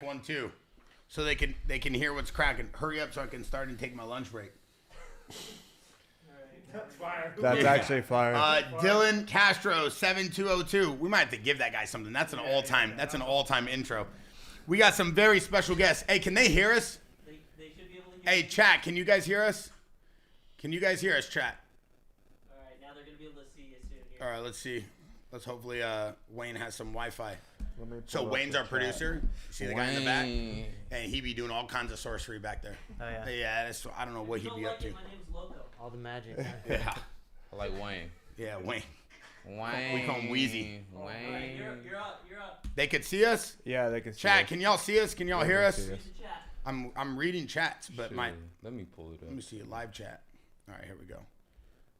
1-2, so they can hear what's cracking. Hurry up so I can start and take my lunch break. That's fire. That's actually fire. Dylan Castro 7202. We might have to give that guy something. That's an all-time. That's an all-time intro. We got some very special guests. Hey, can they hear us? They should be able to hear Hey, chat. Can you guys hear us? Can you guys hear us, chat? All right, now they're gonna be able to see us soon here. All right, let's see. Let's hopefully Wayne has some Wi-Fi. So Wayne's our producer. See the guy in the back? And he be doing all kinds of sorcery back there. Oh yeah. Yeah, I don't know what he'd be up to. My name's Loco. All the magic. Yeah. I like Wayne. Yeah, Wayne. Wayne. We call him Wheezy. Wayne. All right, you're up. They could see us? Yeah, they can see Chat, us. can y'all see us? Can y'all hear us? Read the chat. I'm reading chats, but Let me pull it up. let me see a live chat. All right, here we go.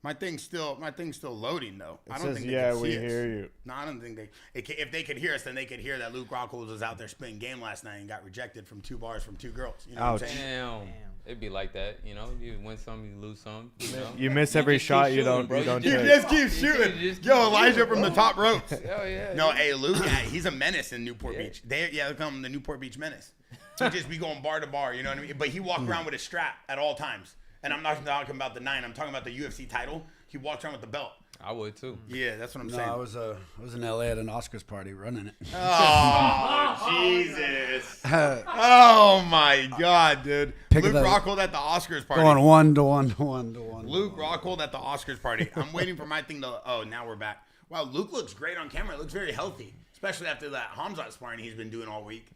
My thing's still loading though. It I don't says, think they yeah, can we see us. hear you. No, I don't think if they could hear us, then they could hear that Luke Rockhold was out there spitting game last night and got rejected from 2 bars from 2 girls. You know what I'm Ouch. saying? Damn. It'd be like that, you know. You win some, you lose some. You know? You miss every just keep shot, you shooting, don't bro. you don't He take. just keeps shooting. just Yo, keep Elijah shooting, from the bro. top ropes. Hell yeah. No, hey, Luke, he's a menace in Newport Beach. They call him the Newport Beach Menace. He just be going bar to bar, you know what I mean? But he walked around with a strap at all times. And I'm not talking about the 9. I'm talking about the UFC title. He walked around with the belt. I would too. Yeah, that's what I'm No, saying. I was in LA at an Oscars party running it. Oh, Jesus. Oh, my God, dude. Pick Luke it up. Rockhold at the Oscars party. Going 1-1. Luke Rockhold at the Oscars party. I'm waiting for my thing to... Oh, now we're back. Wow, Luke looks great on camera. Looks very healthy, especially after that Hamzat sparring he's been doing all week.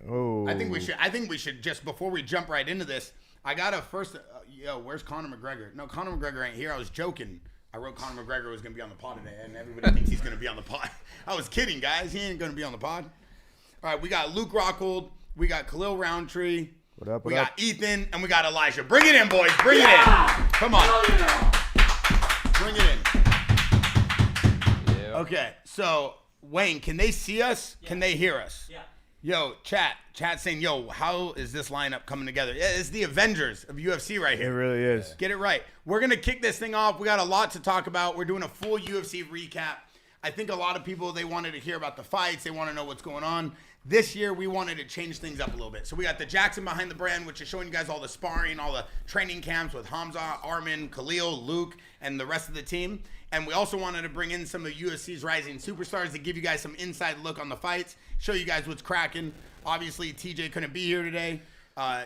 Oh. I think we should just, before we jump right into this, I got to first... yo, where's Conor McGregor? No, Conor McGregor ain't here. I was joking. I wrote Conor McGregor was going to be on the pod today, and everybody thinks he's going to be on the pod. I was kidding, guys. He ain't going to be on the pod. All right, we got Luke Rockhold. We got Khalil Roundtree. What up, We what got up? Ethan, and we got Elijah. Bring it in, boys. Bring it in. Come on. Bring it in. Yeah. Okay, so, Wayne, can they see us? Yeah. Can they hear us? Yeah. Yo, chat saying, yo, how is this lineup coming together? Yeah, it's the Avengers of UFC right It here. really is. Get it right. We're going to kick this thing off. We got a lot to talk about. We're doing a full UFC recap. I think a lot of people, they wanted to hear about the fights. They want to know what's going on. This year, we wanted to change things up a little bit. So we got the Jaxxon behind the brand, which is showing you guys all the sparring, all the training camps with Hamzat, Armin, Khalil, Luke, and the rest of the team. And we also wanted to bring in some of UFC's rising superstars to give you guys some inside look on the fights, show you guys what's cracking. Obviously, TJ couldn't be here today.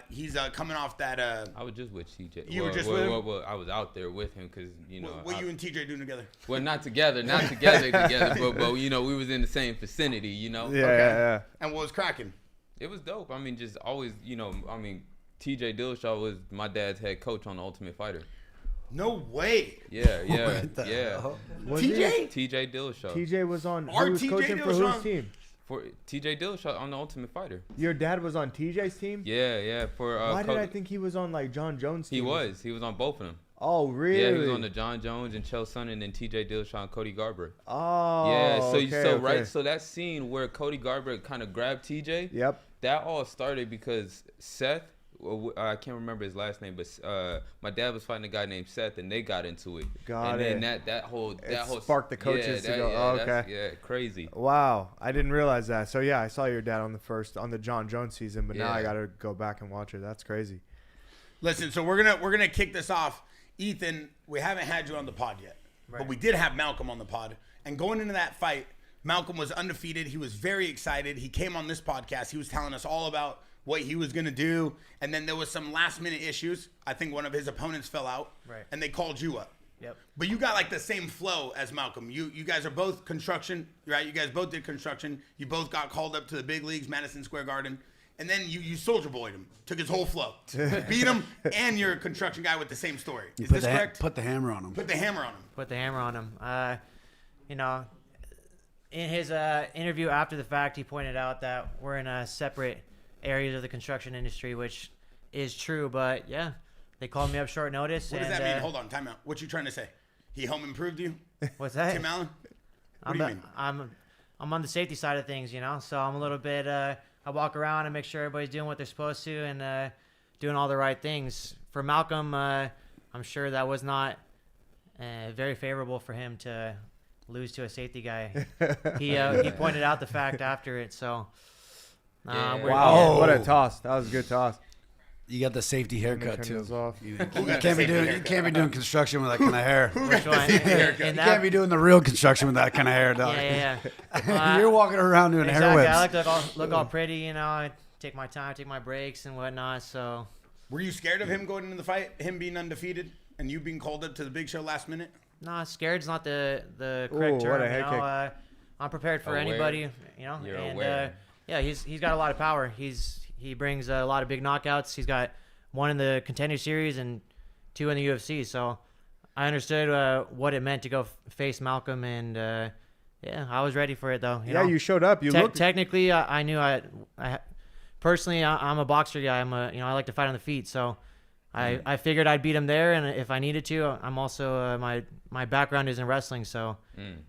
He's coming off that. I was just with TJ. You were just with him? Well, I was out there with him because, you know. What you and TJ doing together? Well, not together, but you know, we was in the same vicinity, you know. Yeah, yeah. And what was cracking? It was dope. I mean, just always, you know, TJ Dillashaw was my dad's head coach on The Ultimate Fighter. No way. Yeah. What the hell? Was TJ? TJ Dillashaw. TJ was on. Our Who was TJ coaching for Dillashaw? whose team? For TJ Dillashaw on The Ultimate Fighter. Your dad was on TJ's team? Yeah. For Why did I think he was on like John Jones' team? He was on both of them. Oh, really? Yeah, he was on the John Jones and Chael Sonnen and TJ Dillashaw and Cody Garber. Oh, Yeah, okay. right, so that scene where Cody Garber kind of grabbed TJ, Yep. that all started because Seth, I can't remember his last name, but my dad was fighting a guy named Seth, and they got into it. Got and it. then that whole sparked the coaches to go, oh, okay. Yeah, crazy. Wow, I didn't realize that. So yeah, I saw your dad on the John Jones season, but now I Yeah. gotta go back and watch it. That's crazy. Listen, so we're gonna kick this off. Ethan, we haven't had you on the pod yet, but we did have Malcolm on the pod. And going into that fight, Malcolm was undefeated. He was very excited. He came on this podcast. He was telling us all about what he was gonna do. And then there was some last minute issues. I think one of his opponents fell out, Right. and they called you up. Yep. But you got like the same flow as Malcolm. You guys are both construction, right? You guys both did construction. You both got called up to the big leagues, Madison Square Garden. And then you soldier boyed him, took his whole flow, beat him, and you're a construction guy with the same story. Is this correct? Put the hammer on him. Put the hammer on him. Put the hammer on him. You know, in his interview after the fact, he pointed out that we're in separate areas of the construction industry, which is true. But yeah, they called me up short notice. What does that mean? Hold on, time out. What you trying to say? He home improved you? What's that? Tim Allen? What do you mean? I'm on the safety side of things, you know. So I'm a little bit. I walk around and make sure everybody's doing what they're supposed to and doing all the right things. For Malcolm, I'm sure that was not very favorable for him to lose to a safety guy. He pointed out the fact after it. So Yeah. Wow, what a toss! That was a good toss. You got the safety haircut Turn too. this off. You got can't the be safety doing. You haircut? can't be doing construction with that kind of hair. Which one? You can't be doing the real construction with that kind of hair, dog. Yeah. You're walking around doing hair Exactly. whips. I like to look all pretty, you know. I take my time, take my breaks and whatnot. So Were you scared of him going into the fight, him being undefeated, and you being called up to the big show last minute? no, scared's not the correct Ooh, term. what a You head know, kick. I'm prepared for Aware. anybody. You know, You're and aware. yeah, he's got a lot of power. He brings a lot of big knockouts. He's got 1 in the Contender Series and 2 in the UFC. So I understood what it meant to go face Malcolm, and yeah, I was ready for it though. You know? You showed up. You looked. Technically, I knew personally, I'm a boxer guy. I like to fight on the feet. So I figured I'd beat him there, and if I needed to, I'm also my background is in wrestling. So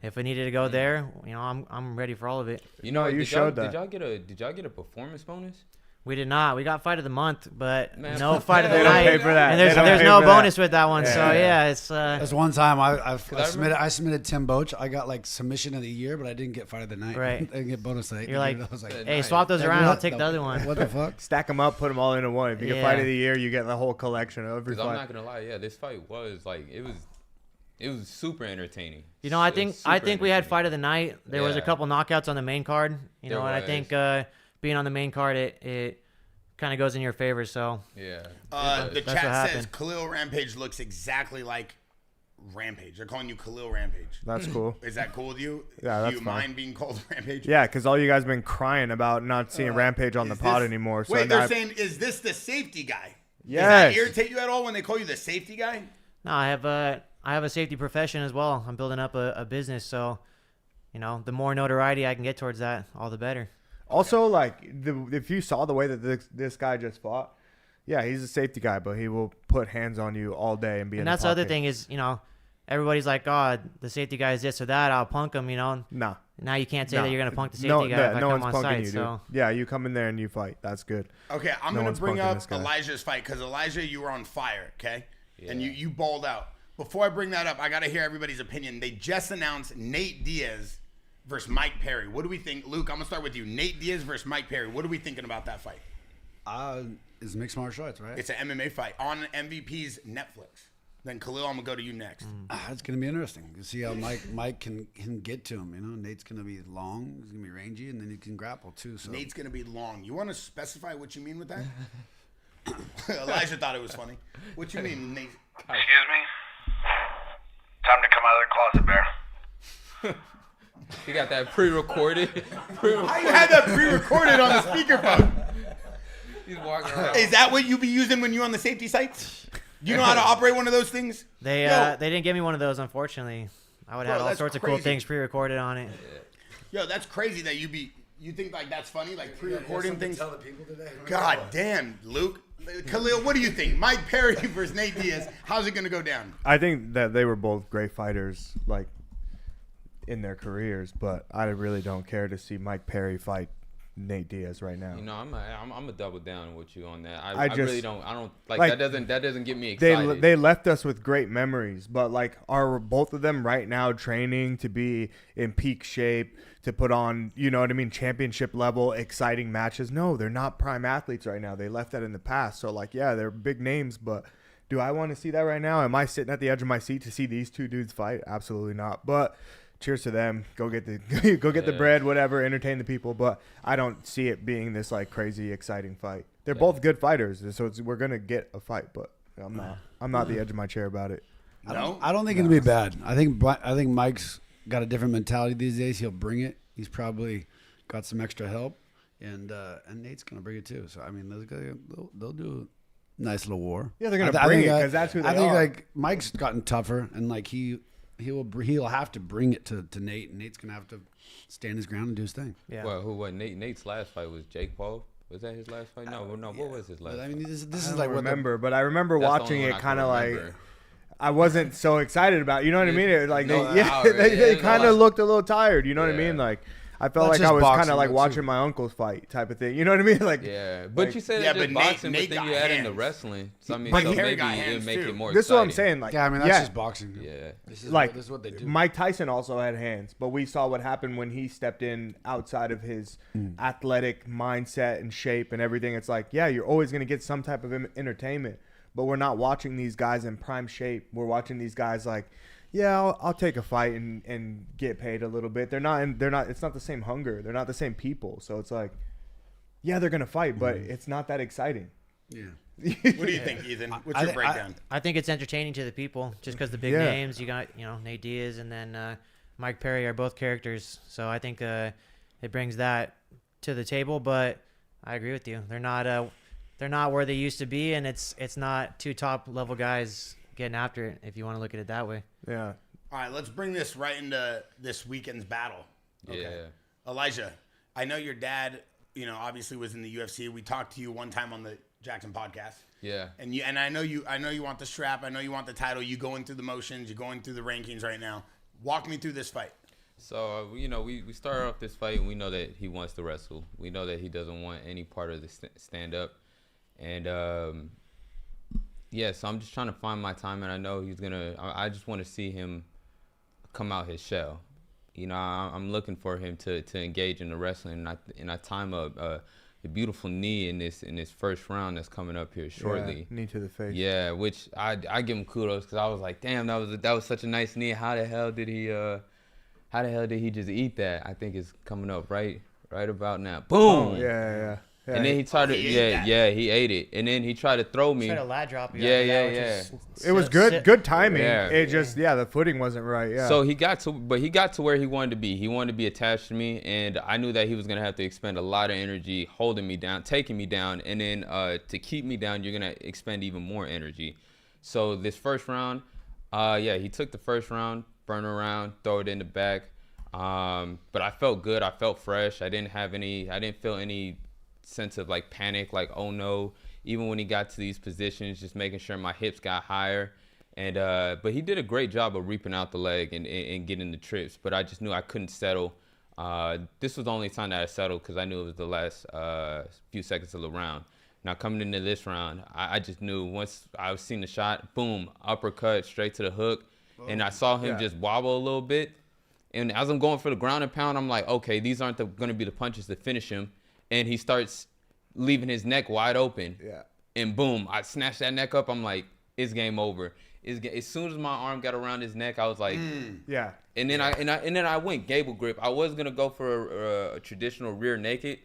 if I needed to go there, you know, I'm ready for all of it. You know, you did showed y'all, that. Did y'all get a performance bonus? We did not. We got fight of the month, but Man, no fight of the They don't night. pay for that. And They there's don't pay no for that. bonus with that one. So yeah, it's There's one time I remember- submitted Tim Boach. I got like submission of the year, but I didn't get fight of the night. Right. I didn't get bonus of the You're like, I was like, Hey, hey, nice. swap those like, around. what? I'll take the other one. What the fuck? Stack them up, put them all into one. If you get Yeah. fight of the year, you get the whole collection of every Because I'm fight. not gonna lie, yeah, this fight was like it was super entertaining. You know, I It was think super we had entertaining. fight of the night. There was a Yeah. couple knockouts on the main card. You There know, and I was. think being on the main card, it kind of goes in your favor. So Yeah. The That's chat what says happened. Khalil Rampage looks exactly like Rampage. They're calling you Khalil Rampage. That's cool. Is that cool with you? Yeah, Do that's you fine. mind being called Rampage? Yeah, because all you guys been crying about not seeing Rampage on the Is pod this- anymore. So wait, now they're saying, is this the safety guy? Yes. Does that irritate you at all when they call you the safety guy? no, I have a safety profession as well. I'm building up a business, so you know, the more notoriety I can get towards that, all the better. Also, like, if you saw the way that this guy just fought, yeah, he's a safety guy, but he will put hands on you all day and be in And the that's the other pocket. thing is, you know, everybody's like, God, the safety guy is this or that. I'll punk him, you know. Nah. Now you can't say nah. that you're gonna punk the safety no, guy yeah, if I no come one's on punking site. you, So dude. Yeah, you come in there and you fight. That's good. Okay, I'm No going one's to bring punking up this guy. Elijah's fight because Elijah, you were on fire, okay? And Yeah. you balled out. Before I bring that up, I got to hear everybody's opinion. They just announced Nate Diaz versus Mike Perry. What do we think? Luke, I'm going to start with you. Nate Diaz versus Mike Perry. What are we thinking about that fight? It's mixed martial arts, right? It's an MMA fight on MVP's Netflix. Then Khalil, I'm going to go to you next. It's gonna be interesting. You see how Mike can get to him. You know, Nate's gonna be long. He's gonna be rangy, and then he can grapple too. So Nate's going to be long. You want to specify what you mean with that? Elijah thought it was funny. What you mean, Nate? Excuse me? Time to come out of the closet, Bear. He got that pre-recorded. How you had that pre-recorded on the speakerphone? He's walking around. Is that what you be using when you're on the safety sites? Do you know how to operate one of those things? they Yo. they didn't give me one of those, unfortunately. I would Bro, have all that's sorts of cool crazy. things pre-recorded on it. Yo, that's crazy that you think like that's funny, like pre-recording things. Tell the people today. God damn, Luke. Khalil, what do you think? Mike Perry versus Nate Diaz. How's it gonna go down? I think that they were both great fighters, like, in their careers, but I really don't care to see Mike Perry fight Nate Diaz right now. You know, I'm a double down with you on that. I I just- really don't. I don't like, like, that. Doesn't get me They excited. they left us with great memories, but like, are both of them right now training to be in peak shape to put on, you know what I mean, championship level exciting matches? No, they're not prime athletes right now. They left that in the past. So like, yeah, they're big names, but do I want to see that right now? Am I sitting at the edge of my seat to see these two dudes fight? Absolutely not. But cheers to them. Go get the the bread, whatever, entertain the people. But I don't see it being this like crazy exciting fight. They're both good fighters, so we're gonna get a fight. But I'm not the edge of my chair about it. No. I don't think it'll be bad. I think Mike's got a different mentality these days. He'll bring it. He's probably got some extra help, and Nate's gonna bring it too. So I mean, they'll do a nice little war. Yeah, they're gonna I bring think it that- because that's who they I think are. like Mike's gotten tougher, and like he'll have to bring it to Nate, and Nate's gonna have to stand his ground and do his thing. Yeah. Well, what Nate's last fight was Jake Paul. Was that his last fight? No. What was his last? But I fight? mean, this I is don't like what remember, but I remember That's the watching only it one I kind can of like remember. I wasn't so excited about it. You know what I mean? It, like No, they alright, they yeah, kind no, of looked a little tired. You know what I Yeah. mean? Like I felt That's like I just was kind boxing, of like though, watching too. my uncle's fight type of thing. You know what I mean? Like, Yeah, but like- you said Yeah, it's just but Nate- boxing, Nate but then you got add into hands. wrestling. So I mean, Mike so Perry maybe got it hands, make too. it more this is what I'm exciting. saying. Like, Yeah, I mean that's just boxing. Yeah. This is like this is what they do. Mike Tyson also had hands, but we saw what happened when he stepped in outside of his athletic mindset and shape and everything. It's like, yeah, you're always going to get some type of entertainment, but we're not watching these guys in prime shape. We're watching these guys like, yeah, I'll take a fight and get paid a little bit. They're not. It's not the same hunger. They're not the same people. So it's like, yeah, they're going to fight, but it's not that exciting. Yeah. What do you think, Ethan? What's your breakdown? I think it's entertaining to the people just because the big Yeah. names. You got, Nate Diaz and then Mike Perry are both characters. So I think it brings that to the table. But I agree with you. They're not where they used to be, and it's not two top level guys getting after it, if you want to look at it that way. Yeah. All right, let's bring this right into this weekend's battle. Yeah. Elijah, I know your dad, obviously was in the UFC. We talked to you one time on the Jaxxon podcast. Yeah. And I know you want the strap. I know you want the title. You going through the motions. You're going through the rankings right now. Walk me through this fight. So, we started off this fight, and we know that he wants to wrestle. We know that he doesn't want any part of the stand-up. And, so I'm just trying to find my time, and I know he's going to – I just want to see him come out his shell. I'm looking for him to engage in the wrestling, and I time a beautiful knee in this first round that's coming up here shortly. Yeah, knee to the face. Yeah, which I give him kudos because I was like, damn, that was such a nice knee. How the hell did he just eat that? I think it's coming up right about now. Boom. Oh, yeah. And then he tried to he ate it. And then he tried to throw me. Try to lat drop you. Yeah. It was good timing. Yeah. It just the footing wasn't right. Yeah. So he got to where he wanted to be. He wanted to be attached to me, and I knew that he was gonna have to expend a lot of energy holding me down, taking me down, and then to keep me down, you're gonna expend even more energy. So this first round, he took the first round, burn around, throw it in the back. But I felt good. I felt fresh. I didn't feel any sense of like panic, like oh no. Even when he got to these positions, just making sure my hips got higher. And but he did a great job of reaping out the leg and getting the trips. But I just knew I couldn't settle. This was the only time that I settled because I knew it was the last few seconds of the round. Now coming into this round, I just knew once I was seeing the shot, boom, uppercut straight to the hook. And I saw him just wobble a little bit. And as I'm going for the ground and pound, I'm like, okay, these aren't going to be the punches to finish him. And he starts leaving his neck wide open. Yeah. And boom, I snatched that neck up. I'm like, it's game over. As soon as my arm got around his neck, I was like, yeah. And then I went gable grip. I was gonna go for a traditional rear naked,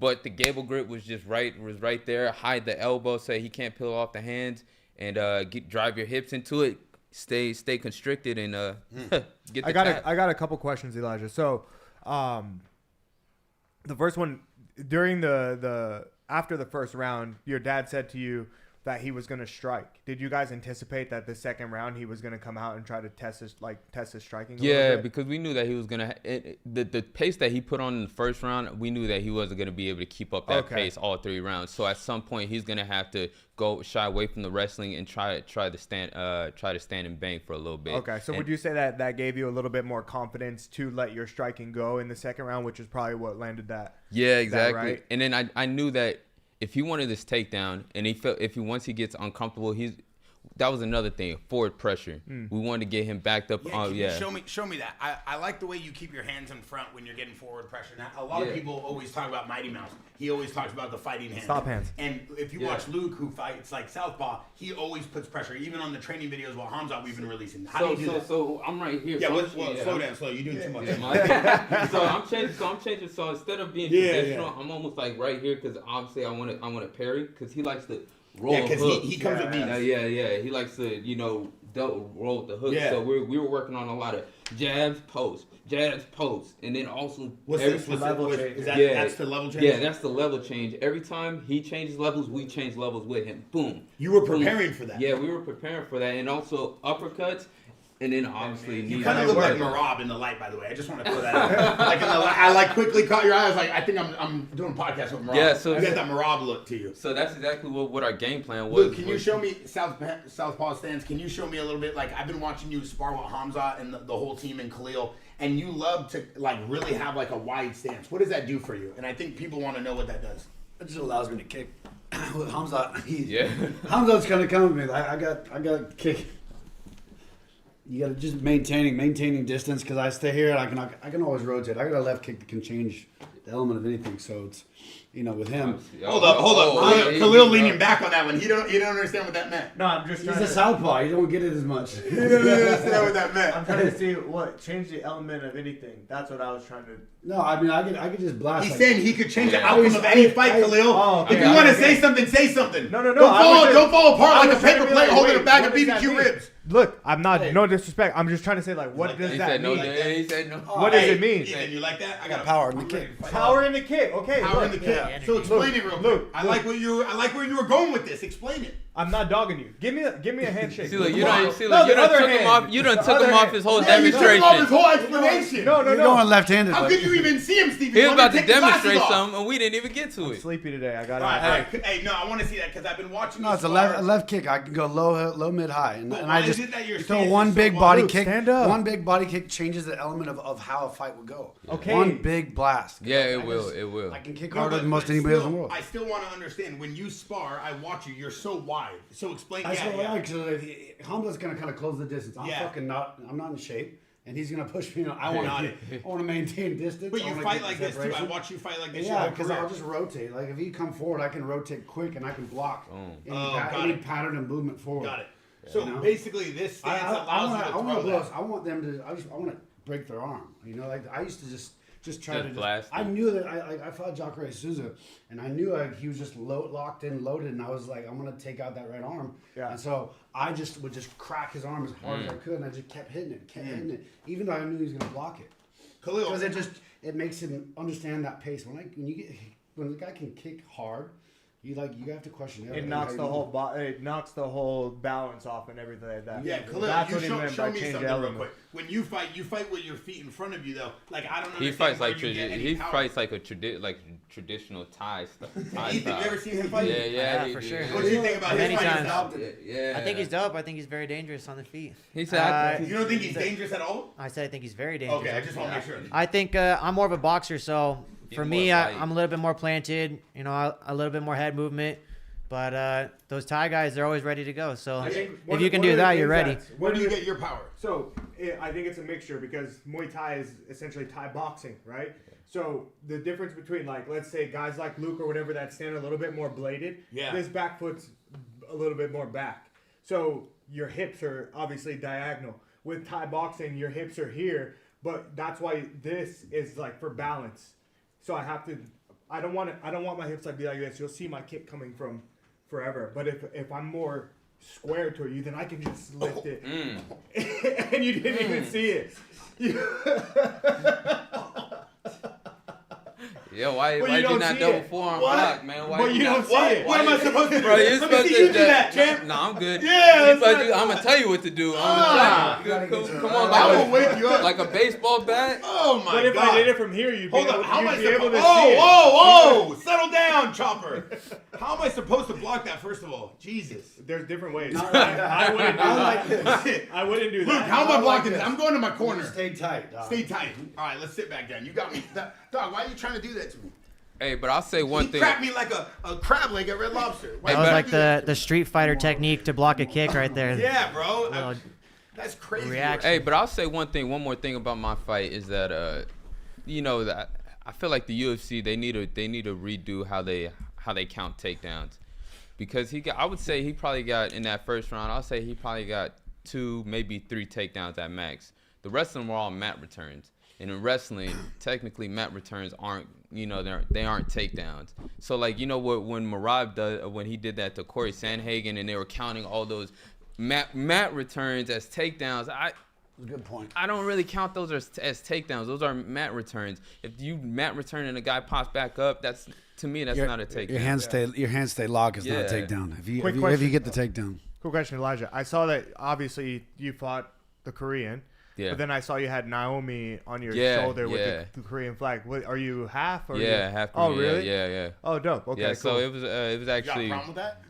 but the gable grip was right there. Hide the elbow so he can't peel off the hands, and drive your hips into it. Stay constricted and get the tap. I got a couple questions, Elijah. So, the first one during the after the first round, your dad said to you that he was going to strike. Did you guys anticipate that the second round he was going to come out and try to test his striking? Yeah, because we knew that he was gonna the pace that he put on in the first round. We knew that he wasn't gonna be able to keep up that pace all 3 rounds. So at some point he's gonna have to go shy away from the wrestling and try to stand and bang for a little bit. Okay, so would you say that gave you a little bit more confidence to let your striking go in the second round, which is probably what landed that? Yeah, exactly. Right? And then I knew that if he wanted this takedown and once he gets uncomfortable, that was another thing. Forward pressure. We wanted to get him backed up. Show me that. I like the way you keep your hands in front when you're getting forward pressure. Now, a lot of people always talk about Mighty Mouse. He always talks about the fighting hands. Stop hands. And if you watch Luke, who fights like Southpaw, he always puts pressure. Even on the training videos while Hamzat we've been releasing. How do you do that? So I'm right here. Yeah, So slow down. You're doing too much. So I'm changing. So instead of being traditional, I'm almost like right here because obviously I want to parry because he likes to roll. Yeah, because he comes with these. Yeah. He likes to double roll with the hook. Yeah. So we were working on a lot of jabs, posts, and then also that's the level change. Yeah, that's the level change. Every time he changes levels, we change levels with him. Boom. You were preparing for that. Yeah, we were preparing for that, and also uppercuts. And then obviously You kind of look like Merab in the light, by the way. I just want to throw that out. Like in the light, I like quickly caught your eye. I was like, I think I'm doing a podcast with Merab. Yeah, so you got that Merab look to you. So that's exactly what our game plan was. Luke, can you show me Southpaw stance? Can you show me a little bit? Like I've been watching you spar with Hamzat and the whole team and Khalil, and you love to like really have like a wide stance. What does that do for you? And I think people want to know what that does. It just allows me to kick. With Hamzat, Hamzat's gonna come with me. I got kick. You gotta just maintaining distance because I stay here. And I can always rotate. I got a left kick that can change the element of anything. So it's with him. Hold up. Khalil leaning back on that one. He don't understand what that meant. No, I'm just He's a southpaw. You don't get it as much. He don't understand what that meant. I'm trying to see what change the element of anything. That's what I was trying to. No, I mean I could just blast. He's saying he could change the outcome of any fight, Khalil. okay. If you want to say something, say something. No. Don't fall apart like a paper like, plate holding wait, a bag what of does that BBQ mean? ribs. Look, I'm not. No disrespect. I'm just trying to say like, what does He that said no. mean? He said no. What does it mean? Ethan, you like that? I got power in the kick. Power in the kick. Okay. Power in look, the kick. yeah. So explain it real quick. Look, I like where you were going with this. Explain it. I'm not dogging you. Give me a handshake. See, look, you Come on. done took hand. him off. You done The took other him off hand. his whole Yeah, you took him demonstration. off his whole explanation. No. You're going left-handed. How but- could you even see him, Stevie? He was You want about me to take the glasses demonstrate off? something, and we didn't even get to I'm it. sleepy today. I got All right. it. Hey, no, I want to see that because I've been watching. No, you it's a spar. left kick. I can go low, mid, high, and But I why just is it that your throw stance one is so big wide? body Luke, kick. stand up. One big body kick changes the element of how a fight would go. Okay. One big blast. Yeah, it will. It will. I can kick No, harder but- than most but anybody else still, in the world. I still want to understand when you spar. I watch you. You're so wide. So explain. That's what Yeah. I like. Hamza's gonna kind of close the distance. I'm Yeah. I'm not in shape, and he's gonna push me. I Got want to maintain distance. But I you wanna fight keep like the this too. I separation. watch you fight like this. Yeah, your whole because career. I'll just rotate. Like if you come forward, I can rotate quick and I can block got any it. pattern of movement forward. Got it. So You know? basically, this stance allows you to I want throw to blow. that. I want them to. I want to break their arm. Like I used to just try Just to. blast I it. knew that I fought Jacare Souza, and I knew he was just locked in, loaded, and I was like, I'm gonna take out that right arm. Yeah. And so I just would just crack his arm as hard as I could, and I just kept hitting it, even though I knew he was gonna block it. Khalil, Because it makes him understand that pace. When the guy can kick hard, you have to question It everything. knocks How the you whole it knocks the whole balance off and everything like that. yeah, Khalil, That's you what he meant show by me change something real element. quick. When you fight with your feet in front of you though. Like I don't understand. He fights where like you get any he power. fights like a traditional Thai stuff. Thai Ethan, style. you ever seen him fight? Yeah, Yeah, he for did. sure. What do you think about his Many fighting times. style? Yeah. I think he's dope. I think he's very dangerous on the feet. He said, You don't think he's dangerous at all? I said I think he's very dangerous. Okay, I just want to make sure. I think I'm more of a boxer, so for He's me, more light. I'm a little bit more planted. A little bit more head movement. But those Thai guys, they're always ready to go. So I think if one- you can one do of the that, you're things ready. that's- Where do you get your power? So I think it's a mixture because Muay Thai is essentially Thai boxing, right? So the difference between let's say guys like Luke or whatever that stand a little bit more bladed, Yeah. this back foot's a little bit more back. So your hips are obviously diagonal. With Thai boxing, your hips are here, but that's why this is for balance. So I don't want my hips to be like this. You'll see my kick coming from forever. But if I'm more square to you, then I can just lift it. And you didn't even see it. "Yo, why But you you don't not see double it. forearm What? block, man? Why But you don't not- see it. What am I supposed to do? Bro, you're Let me supposed see to you do that, champ. No, I'm good. Yeah, I'm that's gonna tell you what to do. Ah. Come on, I will wake you up. like a baseball bat. Oh my But if god. I did it from here, you'd be Hold able, up, how am I you'd be able supposed to see it. Whoa! Settle down, Chopper. How am I supposed to block that, first of all? Jesus. There's different ways. Not like I wouldn't do Not that. like this. I wouldn't do Luke, that. how am I Not like blocking this. this? I'm going to my corner. Stay tight, dog. Stay tight. All right, let's sit back down. You got me. Dog, why are you trying to do that to me? Hey, but I'll say one He thing. cracked me like a crab leg at Red Lobster. Why That you was trying like to do that? the Street Fighter technique to block a kick right there. Yeah, bro. Little That's crazy. reaction. Hey, but I'll say one more thing about my fight is that that I feel like the UFC they need to redo how they count takedowns, because I would say he probably got in that first round. I'll say he probably got 2, maybe 3 takedowns at max. The rest of them were all mat returns. And in wrestling, technically mat returns aren't they aren't takedowns. So when Merab when he did that to Corey Sandhagen and they were counting all those mat returns as takedowns, Good point. I don't really count those as takedowns. Those are mat returns. If you mat return and a guy pops back up, that's not a takedown. Your hand stay locked is not a Yeah. takedown. If you Quick if you question. get the takedown. Cool question, Elijah. I saw that obviously you fought the Korean. Yeah. But then I saw you had Naomi on your Yeah, shoulder with yeah. the Korean flag. What, are you half? Or Yeah, you, half Oh, Korean. really? Yeah. Oh, dope. Okay, Yeah, cool. so it was You got a actually. problem with that?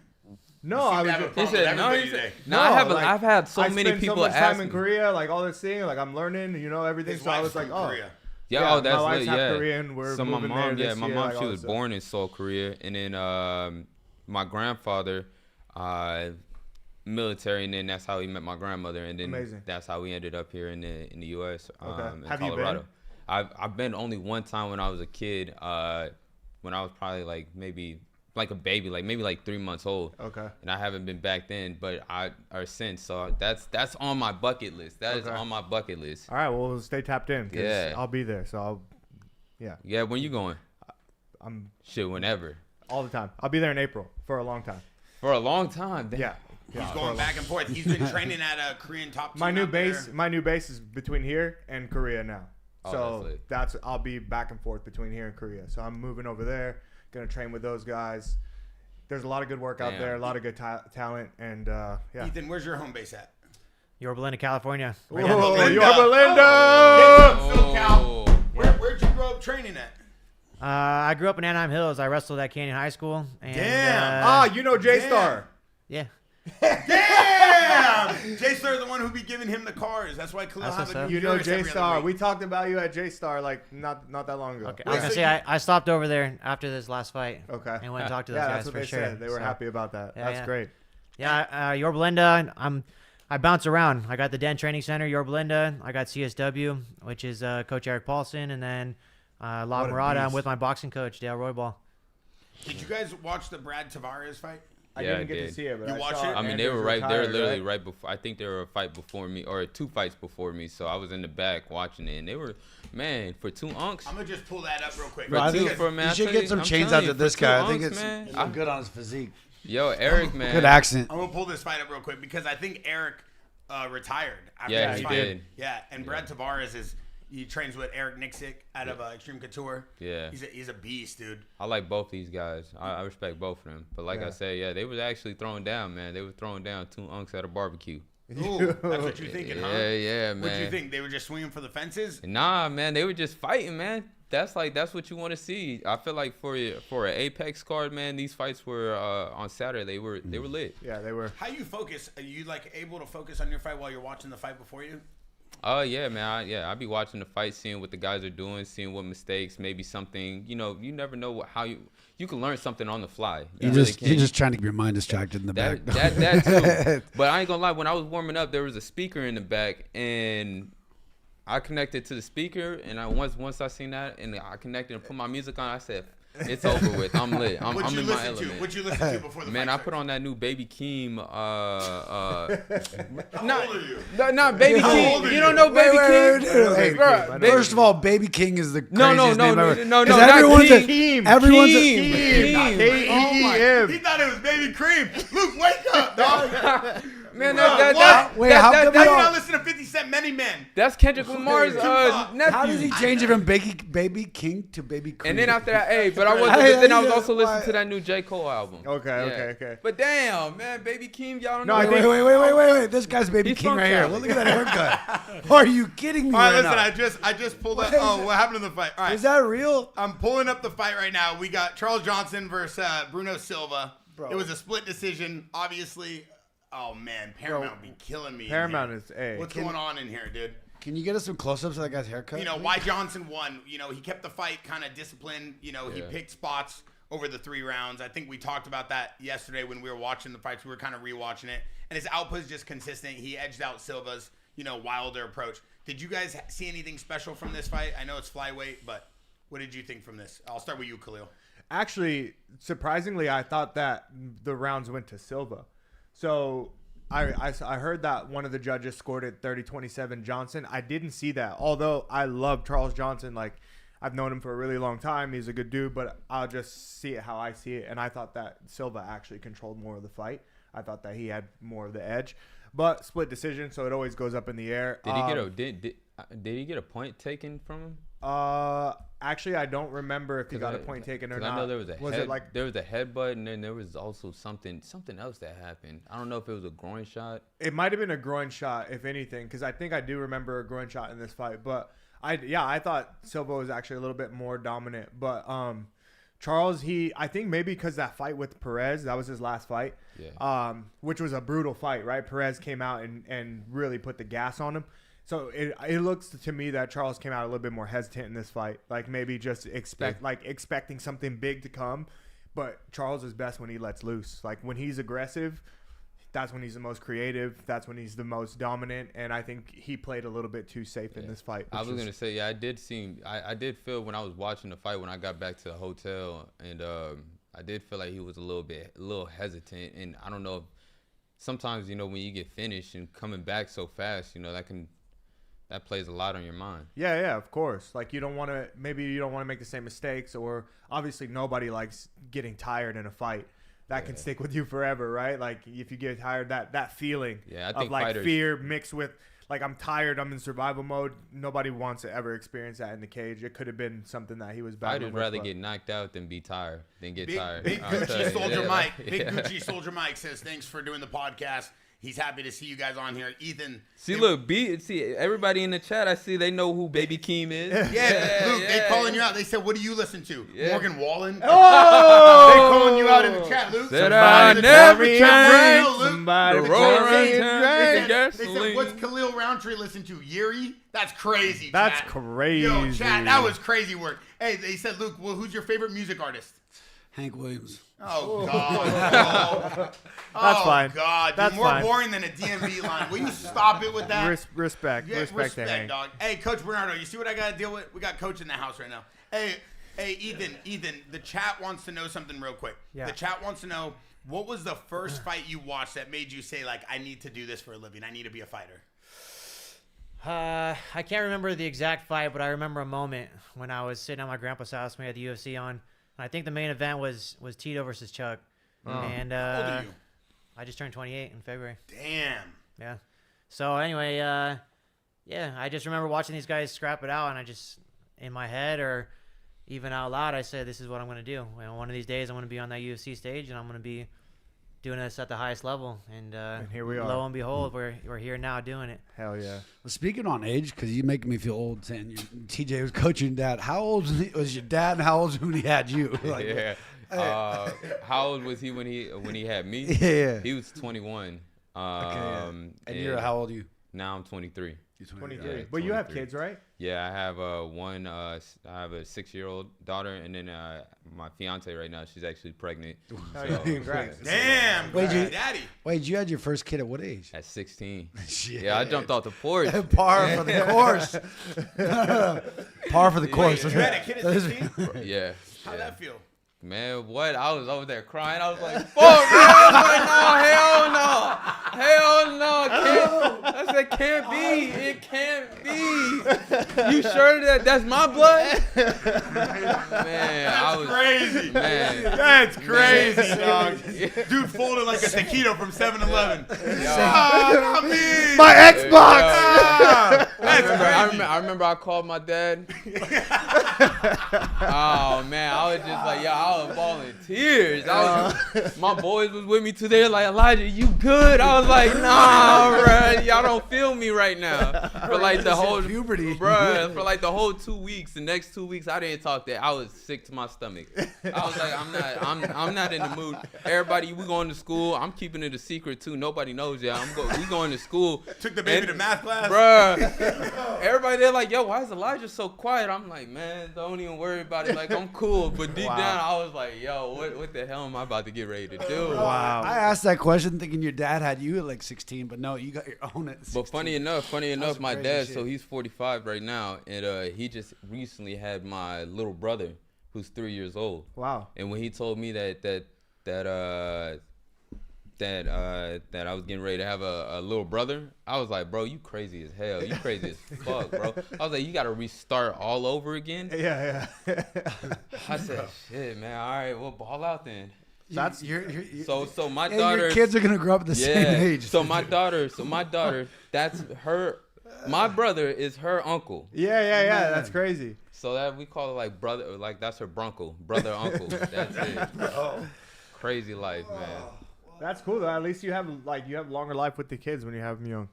No, You seem I to was have a just, problem He said with no. everybody He said, today. no. I haven't. like, I've had so I many spend people so much ask time in me. Korea, like all this thing, like I'm learning, you know, everything. His So I wife's was like, from oh, Korea. Yeah, Yeah, oh, that's my wife's lit. half Yeah. Korean. We're So my moving mom, there yeah, this my year, mom, like, she all was this born in Seoul, Korea, and then my grandfather, military, and then that's how he met my grandmother, and then Amazing. that's how we ended up here in the U.S. In Have you Colorado. been? I've been only one time when I was a kid, when I was probably like maybe like a baby, like maybe like 3 months old. Okay. And I haven't been back then, but or since. So that's on my bucket list. That is Okay. on my bucket list. All right, well, stay tapped in. 'Cause Yeah. I'll be there. So I'll, Yeah, when you going? I'm Shit, whenever. all the time. I'll be there in April for a long time. For a long time. Damn. Yeah. He's going back and forth. He's been training at a Korean top team. My new out there. base is between here and Korea now. Oh, So that's lit. I'll be back and forth between here and Korea. So I'm moving over there, gonna train with those guys. There's a lot of good work out Damn. there, a lot of good talent, and yeah. Ethan, where's your home base at? Yorba Linda, California. Whoa, Right down the street. Yorba Linda! SoCal. Where'd you grow up training at? I grew up in Anaheim Hills. I wrestled at Canyon High School. And, Damn! You know J-Star. Yeah. Damn! J-Star the one who be giving him the cars. That's why Khalil That's have what's a up. new You know Urus every other J-Star. week. We talked about you at J-Star like not that long ago. Okay. I Wait, was gonna so say I stopped over there after this last fight. Okay. And went and talked to those Yeah, guys that's what for they sure. said. They were So, happy about that. Yeah, That's yeah. great. Yeah, Yorba Linda. I bounce around. I got the Den Training Center, Yorba Linda. I got CSW, which is Coach Eric Paulson, and then La What a Mirada. I'm beast. with my boxing coach, Dale Roybal. Did you guys watch the Brad Tavares fight? I Yeah, didn't I get to did. see it, but You I watched saw it? I mean, they were Andrews right. They were retired, literally right? right before. I think they were a fight before me, or 2 fights before me. So I was in the back watching it, and they were, man, for 2 unks. I'm gonna just pull that up real quick. For I two, think for man, you I should tell get some I'm chains telling out you, to this for two guy. I think unks, it's man. it look good on his physique. Yo, Eric, man. Good accent. I'm gonna pull this fight up real quick because I think Eric retired after Yeah, this he fight. did. Yeah, and Brad Tavares he trains with Eric Nixick out of Extreme Couture. Yeah. He's a beast, dude. I like both these guys. I respect both of them. But like Yeah. I said, yeah, they was actually throwing down, man. They were throwing down 2 unks at a barbecue. Ooh, that's what you're thinking, huh? Yeah, man. What do you think? They were just swinging for the fences? Nah, man, they were just fighting, man. That's what you want to see. I feel like for an Apex card, man, these fights were on Saturday. They were lit. Yeah, they were. How you focus? Are you like able to focus on your fight while you're watching the fight before you? Oh yeah, man. I be watching the fight, seeing what the guys are doing, seeing what mistakes, maybe something. You know, you never know how you can learn something on the fly. You're really just can. you're just trying to keep your mind distracted in the back. That too. But I ain't gonna lie. When I was warming up, there was a speaker in the back, and I connected to the speaker. And once I seen that, and I connected and put my music on, I said, "It's over with. I'm lit. I'm What'd you in my listen to? element." What'd you listen to before the Man, fight? I put on that new Baby Keem. How Not, old are you? not Baby How Keem. old are You you? don't know Baby Keem? Hey, Bruh, First of all, Baby King is the craziest No, name ever. no, 'Cause not everyone's a- Keem. everyone's a- Keem. K-E-E-M. He thought it was baby cream. Luke, wake up, dog. Man, Wait, how come How you y'all- not listen to 50 Cent Many Men? that's Kendrick Lamar's nephew. How does he change it from Baby King to Baby Cream? And then after that, hey, but I was also listening to that new J. Cole album. Okay. But damn, man, Baby Keem, y'all don't No, know. I think- Wait. This guy's Baby He's King from right here. Cali. Well, look at that haircut. Are you kidding me All right, right listen, now? I just pulled up. What is Oh, that? what happened in the fight? All right. Is that real? I'm pulling up the fight right now. We got Charles Johnson versus Bruno Silva. Bro. It was a split decision, obviously. Oh man, Paramount be killing me. in Paramount here. is A. What's going on in here, dude? Can you get us some close-ups of that guy's haircut? You know why Johnson won. You know he kept the fight kind of disciplined. You know he picked spots over the 3 rounds. I think we talked about that yesterday when we were watching the fights. We were kind of rewatching it, and his output is just consistent. He edged out Silva's wilder approach. Did you guys see anything special from this fight? I know it's flyweight, but what did you think from this? I'll start with you, Khalil. Actually, surprisingly, I thought that the rounds went to Silva. So I heard that one of the judges scored it 30-27 Johnson. I didn't see that. Although I love Charles Johnson. Like, I've known him for a really long time. He's a good dude, but I'll just see it how I see it. And I thought that Silva actually controlled more of the fight. I thought that he had more of the edge. But split decision, so it always goes up in the air. Did he get a Did he get a point taken from him? Actually, I don't remember if he got a point taken or not. I know there was a there was a headbutt, and then there was also something else that happened. I don't know if it was a groin shot. It might have been a groin shot, if anything, because I think I do remember a groin shot in this fight. But I thought Silva was actually a little bit more dominant. But Charles, I think maybe because that fight with Perez, that was his last fight, which was a brutal fight, right? Perez came out and really put the gas on him. So it looks to me that Charles came out a little bit more hesitant in this fight, like maybe just expecting something big to come. But Charles is best when he lets loose. Like when he's aggressive, that's when he's the most creative. That's when he's the most dominant. And I think he played a little bit too safe in this fight. I was gonna say, I did feel when I was watching the fight when I got back to the hotel, and I did feel like he was a little hesitant. And I don't know if sometimes when you get finished and coming back so fast, that plays a lot on your mind. Yeah, of course. Like you don't want to make the same mistakes, or obviously nobody likes getting tired in a fight. That can stick with you forever, right? Like if you get tired, that feeling of like fear mixed with like I'm tired, I'm in survival mode. Nobody wants to ever experience that in the cage. It could have been something that he was battling. I'd rather get knocked out than be tired. Big Gucci Soldier Mike. Big Gucci Soldier Mike says thanks for doing the podcast. He's happy to see you guys on here. Ethan. See, everybody in the chat, I see they know who Baby Keem is. Luke, they calling you out. They said, what do you listen to? Yeah. Morgan Wallen? Oh! They calling you out in the chat, Luke. Said I never change. Somebody They said, what's Khalil Roundtree listen to? Yuri? That's crazy, That's chat. crazy. Yo, chat, that was crazy work. Hey, they said, Luke, well, who's your favorite music artist? Hank Williams. Oh, God. That's fine. God. Dude, That's more fine. boring than a DMV line. Will you stop it with that? Respect to Hank. Dog. Hey, Coach Bernardo, you see what I got to deal with? We got Coach in the house right now. Hey, Ethan, the chat wants to know something real quick. Yeah. The chat wants to know, what was the first fight you watched that made you say, like, I need to do this for a living? I need to be a fighter. I can't remember the exact fight, but I remember a moment when I was sitting at my grandpa's house. We had the UFC on. I think the main event was Tito versus Chuck. And How old are you? I just turned 28 in February. Damn. Yeah. So anyway, I just remember watching these guys scrap it out, and I just, in my head or even out loud, I said, this is what I'm going to do. And one of these days I'm going to be on that UFC stage, and I'm going to be doing this at the highest level. And here we are. Lo and behold, we're here now doing it. Hell yeah. Well, speaking on age, because you make me feel old saying TJ was coaching dad. How old was your dad, and how old was he when he had you? How old was he when he had me? Yeah. He was 21. And you're how old are you? Now I'm 23. You're 23. Yeah, But you have 23. kids, right? Yeah, I have I have a 6-year-old daughter, and then my fiance right now, she's actually pregnant. Congrats. Damn. Wait, Daddy. Wait, you had your first kid at what age? At 16. Shit. Yeah, I jumped off the porch. Par for the course. Par for the course. You had a kid at 16? Yeah. How'd that feel? Man, what? I was over there crying. I was like, fuck, man. I was like, no, hell no. I said, can't be. It can't be. You sure that's my blood? Man, That's crazy. Man. That's crazy, dog. Dude folded like a taquito from 7-Eleven. My Xbox! I remember I called my dad. Oh, man. I was just like, I was falling in tears. My boys was with me today like, Elijah, you good? I was like, nah, bro. Y'all don't feel me right now. For like the whole puberty. Bro, for like the whole 2 weeks, the next 2 weeks, I didn't talk that. I was sick to my stomach. I was like, I'm not in the mood. Everybody, we going to school. I'm keeping it a secret too. Nobody knows yet. We going to school. Took the baby to math class. Bruh. Everybody, they're like, yo, why is Elijah so quiet? I'm like, man, don't even worry about it. Like, I'm cool. But deep down, I was like, yo, what the hell am I about to get ready to do? Wow. I asked that question thinking your dad had you at like 16, but no, you got your own at 16. But funny enough, some my crazy dad, shit. so he's 45 right now, and he just recently had my little brother, who's 3 years old. Wow. And when he told me that I was getting ready to have a little brother, I was like, bro, you crazy as hell. You crazy as fuck, bro. I was like, you got to restart all over again? Yeah. I said, shit, man, all right, well, ball out then. That's So my and daughter, your kids are gonna grow up at the same age. So my daughter, that's her My brother is her uncle. Yeah. That's crazy. So that we call it like brother, or like that's her brunkle, brother, uncle. That's it. Crazy life, man. That's cool though. At least you have longer life with the kids when you have them young.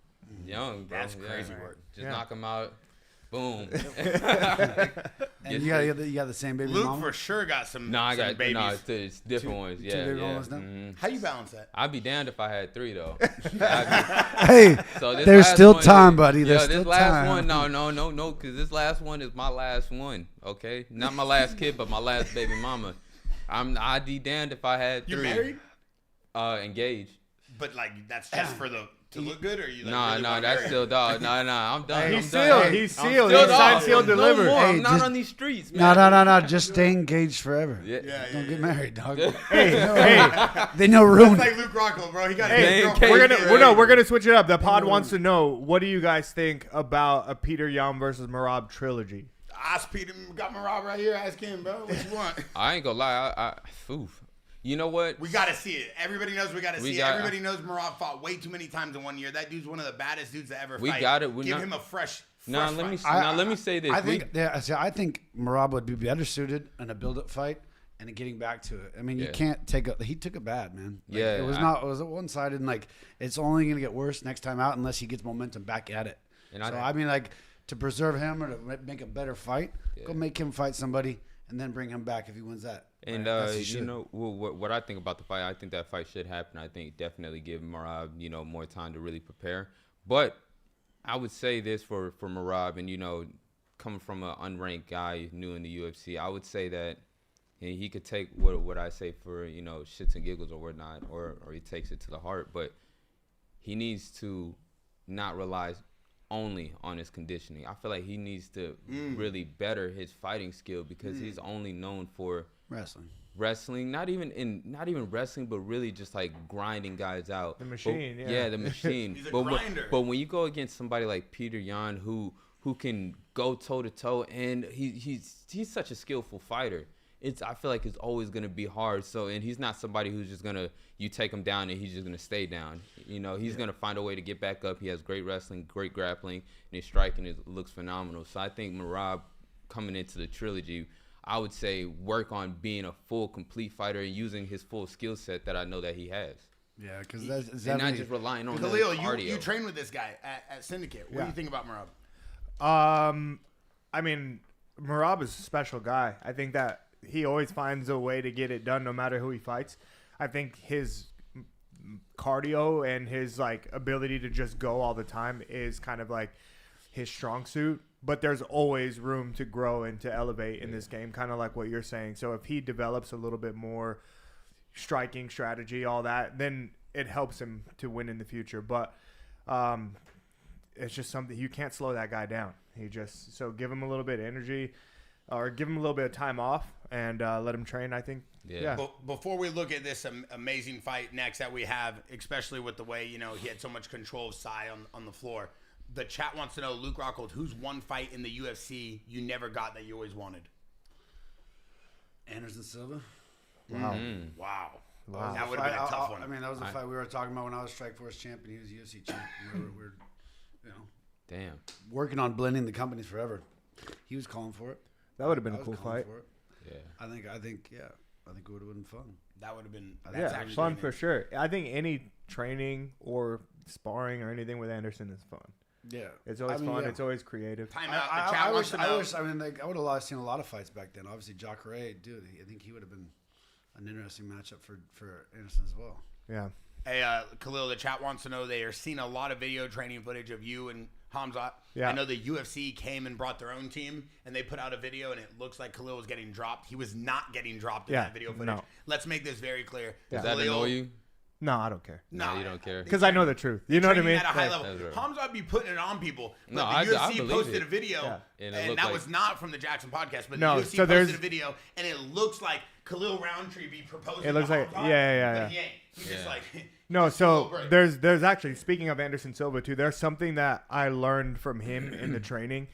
Young, bro. That's Yeah, crazy man. work. Just knock them out. Boom. And you got the same baby Luke mama? for sure got some. No, I some got babies. it's different ones. two Yeah, baby yeah. mamas now? Mhm. How you balance that? I'd be damned if I had 3 though. Hey, So this there's last still one time, is- buddy. Yeah, There's this still last time. one, no, because this last one is my last one. Okay, not my last kid, but my last baby mama. I'd be damned if I had 3. You married? Engaged. But like that's just for the to look good, or you? Like, Nah, really nah, wanna that's marry? still dog. Nah, I'm done. Hey, I'm he's done. sealed. Hey, He's I'm sealed. still He's signed, dog. sealed, No delivered. more. I'm Hey, not just- on these streets, man. No. Just stay engaged forever. Yeah. Don't get married, dog. Hey, They know ruin. It's like Luke Rockwell, bro. He got hey, a Hey, girlfriend. we're gonna switch it up. The pod wants to know, what do you guys think about a Petr Yan versus Merab trilogy? Ask Peter, got Merab right here. Ask him, bro. What you want? I ain't gonna lie. Oof. You know what? We gotta see it. Everybody knows we gotta see it. got- Everybody knows Merab fought way too many times in one year. That dude's one of the baddest dudes to ever We fight. got it. We're Give not- him a fresh Nah, let me fight. let me say this. I think Merab would be better suited in a build-up fight and in getting back to it. I mean, you Yeah. can't take it. He took it bad, man. Like, Yeah, it was one-sided, and like it's only gonna get worse next time out unless he gets momentum back at it. And So I mean, like to preserve him or to make a better fight, go make him fight somebody and then bring him back if he wins that. And Right? That's what he you should. know what I think about the fight. I think that fight should happen. I think definitely give Merab more time to really prepare. But I would say this for Merab, and coming from an unranked guy new in the UFC, I would say that he could take what I say for shits and giggles or whatnot, or he takes it to the heart. But he needs to not rely only on his conditioning. I feel like he needs to really better his fighting skill because he's only known for wrestling, not even wrestling, but really just like grinding guys out. The machine, But, yeah. the machine. He's a but grinder. But when you go against somebody like Petr Yan, who can go toe to toe, and he's such a skillful fighter. I feel like it's always gonna be hard. So, and he's not somebody who's just you take him down and he's just gonna stay down. He's gonna find a way to get back up. He has great wrestling, great grappling, and his striking looks phenomenal. So I think Merab coming into the trilogy, I would say work on being a full, complete fighter and using his full skill set that I know that he has. Yeah, because that's And not definitely just relying on the Khalil, cardio. you train with this guy at Syndicate. What do you think about Merab? I mean, Merab is a special guy. I think that he always finds a way to get it done no matter who he fights. I think his cardio and his ability to just go all the time is kind of like his strong suit, but there's always room to grow and to elevate in this game, kind of like what you're saying. So if he develops a little bit more striking strategy, all that, then it helps him to win in the future. But it's just something, you can't slow that guy down. So give him a little bit of energy, or give him a little bit of time off, and let him train, I think. Yeah. Before we look at this amazing fight next that we have, especially with the way, he had so much control of Sai on the floor, the chat wants to know, Luke Rockhold, who's one fight in the UFC you never got that you always wanted? Anderson Silva. Wow. Wow. Wow. That would have been a tough one. I mean, that was a fight we were talking about when I was Strikeforce champion. He was UFC champ. We were Damn. working on blending the companies forever. He was calling for it. That would have been I a was cool calling fight. for it. Yeah. I think it would have been fun. That would have been Yeah, fun for sure. I think any training or sparring or anything with Anderson is fun. Yeah, It's always fun. yeah. It's always creative. Time out. The chat I wants wish. to know. I would have seen a lot of fights back then. Obviously, Jacare, dude. I think he would have been an interesting matchup for Anderson as well. Yeah. Hey, Khalil, the chat wants to know they are seeing a lot of video training footage of you and Hamzat. Yeah. I know the UFC came and brought their own team, and they put out a video, and it looks like Khalil was getting dropped. He was not getting dropped in that video footage. no. Let's make this very clear. Does that annoy you? No, I don't care. No, you don't care. Because I know the truth. You know what I mean? At a high Like, level. That's right. Hamzat be putting it on people. But No, the I UFC believe posted it. a video, Yeah. And it and looked that like- was not from the Jaxxon podcast, but No, the UFC so there's- posted a video, and it looks like Khalil Roundtree be proposing. It looks to like- Hamzat, yeah. But he ain't. He's just Yeah. like. No, just a little so break. there's actually, speaking of Anderson Silva too, there's something that I learned from him in the training,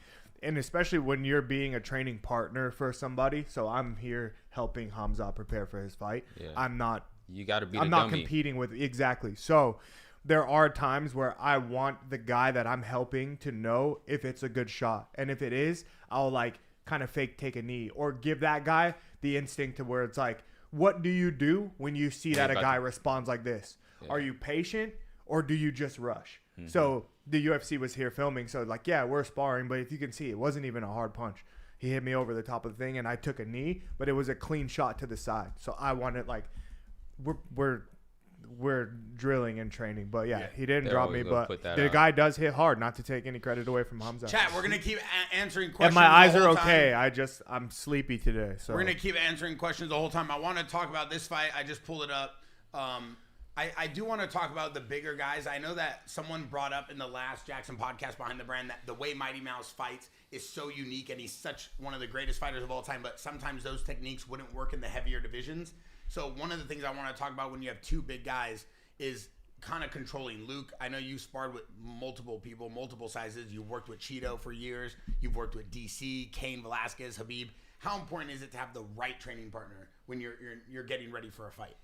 and especially when you're being a training partner for somebody. So I'm here helping Hamzat prepare for his fight. Yeah. I'm not You got to be the I'm not dummy. competing with exactly. So there are times where I want the guy that I'm helping to know if it's a good shot. And if it is, I'll like kind of fake take a knee or give that guy the instinct to where it's like, what do you do when you see that a guy responds like this? Yeah. Are you patient or do you just rush? Mm-hmm. So the UFC was here filming. So like, yeah, we're sparring, but if you can see, it wasn't even a hard punch. He hit me over the top of the thing and I took a knee, but it was a clean shot to the side. So I wanted like, we're drilling and training, but yeah, he didn't drop me. But the guy does hit hard. Not to take any credit away from Hamzat. Chat, we're gonna keep answering questions. And my eyes are okay. I'm sleepy today, so we're gonna keep answering questions the whole time. I want to talk about this fight. I just pulled it up. I do want to talk about the bigger guys. I know that someone brought up in the last Jaxxon podcast behind the brand that the way Mighty Mouse fights is so unique, and he's such one of the greatest fighters of all time. But sometimes those techniques wouldn't work in the heavier divisions. So one of the things I want to talk about when you have two big guys is kind of controlling. Luke, I know you sparred with multiple people, multiple sizes. You've worked with Cheeto for years. You've worked with DC, Cain Velasquez, Habib. How important is it to have the right training partner when you're getting ready for a fight?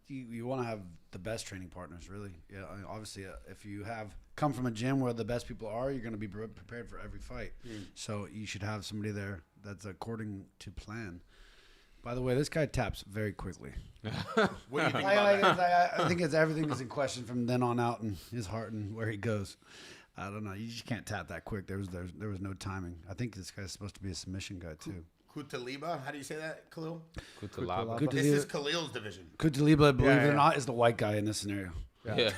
You want to have the best training partners, really. Yeah, I mean, obviously, if you have come from a gym where the best people are, you're going to be prepared for every fight. So you should have somebody there that's according to plan. By the way, this guy taps very quickly. What do you think about that? I think everything is in question from then on out in his heart and where he goes. I don't know. You just can't tap that quick. There was no timing. I think this guy's supposed to be a submission guy too. Kutaliba, how do you say that, Khalil? Kutalaba. This is Khalil's division. Kutaliba, believe it or not, is the white guy in this scenario. Yeah.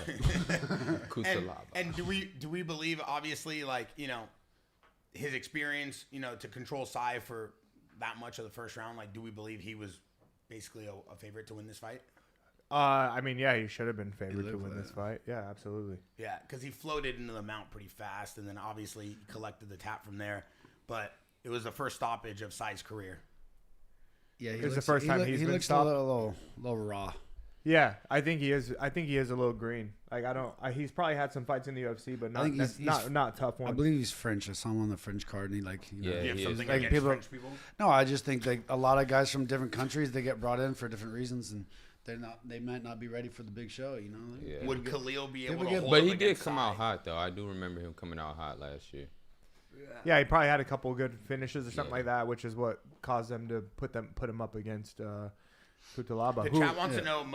Kutalaba. And do we believe, obviously, like, you know, his experience, you know, to control Sai for that much of the first round, like, do we believe he was basically a favorite to win this fight? I mean, yeah, he should have been favored to win this fight. Yeah, absolutely. Yeah, because he floated into the mount pretty fast, and then obviously he collected the tap from there. But it was the first stoppage of Sai's career. Yeah, it's the first time he's been stopped. A little raw. Yeah, I think he is. I think he is a little green. Like he's probably had some fights in the UFC, but not tough ones. I believe he's French. I saw him on the French card, and you have something against French people? No, I just think like a lot of guys from different countries, they get brought in for different reasons, and they might not be ready for the big show. You know. Yeah. Would Khalil be able to hold But him he did come Sai? out hot though. I do remember him coming out hot last year. Yeah, he probably had a couple of good finishes or something like that, which is what caused them to put him up against Kutalaba. The chat wants to know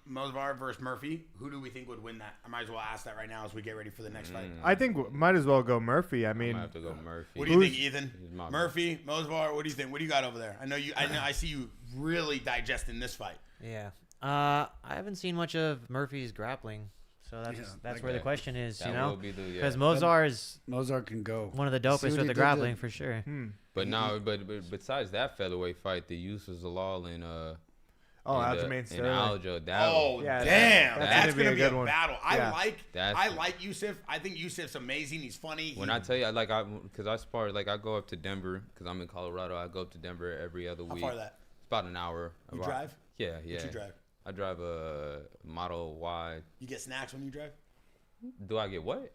Movsar versus Murphy. Who do we think would win that? I might as well ask that right now as we get ready for the next fight. I think might as well go Murphy. I mean, I have to go Murphy. What do you think, Ethan? Murphy, Movsar. What do you think? What do you got over there? I know I see you really digesting this fight. Yeah. I haven't seen much of Murphy's grappling. So that's where the question is, you know, because Movsar can go. One of the dopest with the grappling for sure. But no, but besides that featherweight fight, the Yusuf Zalal and Aljamain and Aljo. Damn, that's gonna be a good one. battle. I like Yusuf. I think Yusuf's amazing. He's funny. When I tell you, because I spar, like I go up to Denver because I'm in Colorado. I go up to Denver every other week. How far is that? It's about an hour. You drive? Yeah. What you drive? I drive a Model Y. You get snacks when you drive? Do I get what?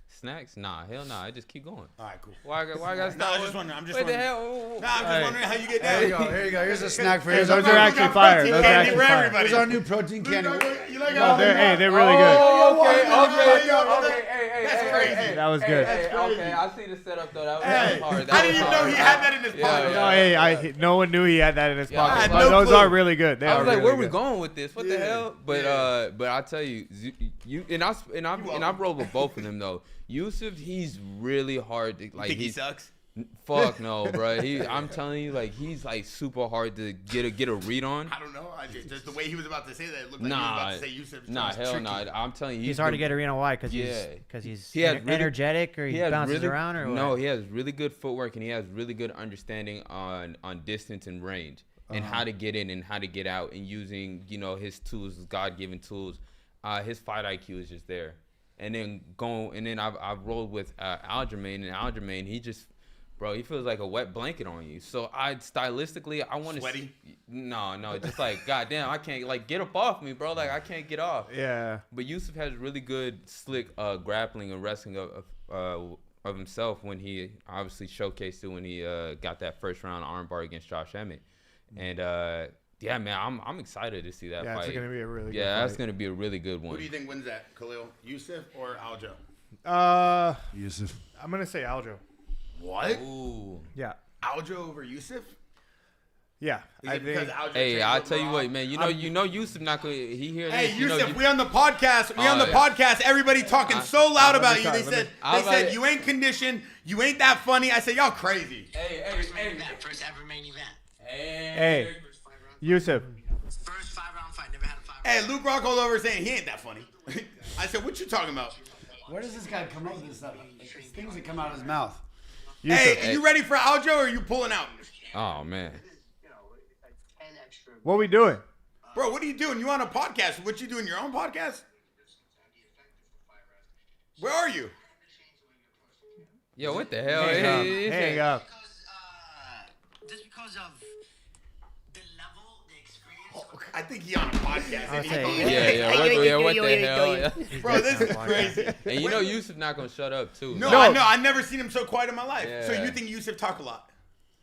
Snacks? Nah, hell nah. I just keep going. All right, cool. Why I got No, I'm just wondering. What the hell? I'm just wondering how you get down. Here you go. Here's a snack for you. Those are actually fire. Those are actually for fire. everybody. Here's our new protein candy. You like They're really good. Okay. That's crazy. That was good. Okay, I see the setup though. That was hard. I didn't even know he had that in his pocket. No, no one knew he had that in his pocket. I had no Those clue. are really good. I was like, where are we going with this? What the hell? But I tell you, I've rolled with both of them though. Yusuf, he's really hard to like. He sucks. Fuck no, bro. I'm telling you, like he's like super hard to get a read on. I don't know. Just the way he was about to say that, it looked like he was about to say Yusuf. Hell no. I'm telling you, He's hard to get a read on. Why? Because he's energetic, or he bounces around, or what? No, he has really good footwork and he has really good understanding on distance and range and how to get in and how to get out and using his tools, his God-given tools. His fight IQ is just there. And then I've rolled with Aljamain, and Aljamain, he feels like a wet blanket on you. So I want to sweaty. No, just like goddamn, I can't get up off me, bro. Like I can't get off. Yeah. But Yusuf has really good slick grappling and wrestling of himself when he obviously showcased it when he got that first round armbar against Josh Emmett, and Yeah, man, I'm excited to see that Yeah, fight. it's gonna be a really good that's fight. gonna be a really good one. Who do you think wins that, Khalil? Yusuf or Aljo? Yusuf. I'm gonna say Aljo. What? Ooh. Yeah. Aljo over Yusuf? Yeah. Is I it because think. Aljo Hey, trains I'll with tell you Merab? what, man. You know, Yusuf not gonna. He hear Hey, this. You know, Yusuf, you- we on the podcast. We on the yeah. podcast. Everybody talking so loud about you. They said I was like- you ain't conditioned. You ain't that funny. I said y'all crazy. First ever main event. Hey, Yusuf. First 5-round fight. Never had a 5-round. Hey, Luke Rockhold over saying he ain't that funny. I said, what you talking about? Where does this guy come up with this stuff? Things that come out of his mouth. Yusuf. Hey, are you ready for Aljo or are you pulling out? Oh man. What we doing? Bro, what are you doing? You on a podcast. What you doing? Your own podcast? Where are you? Yo, what the hell? Hang up. Hey, Hang up. Just because of the level, the experience. I think he on a podcast. I'll say, Yeah. What the hell? Bro, this is crazy. And you know, Yusuf not gonna shut up too. No, I know. I've never seen him so quiet in my life. So Yeah. you think Yusuf talk a lot?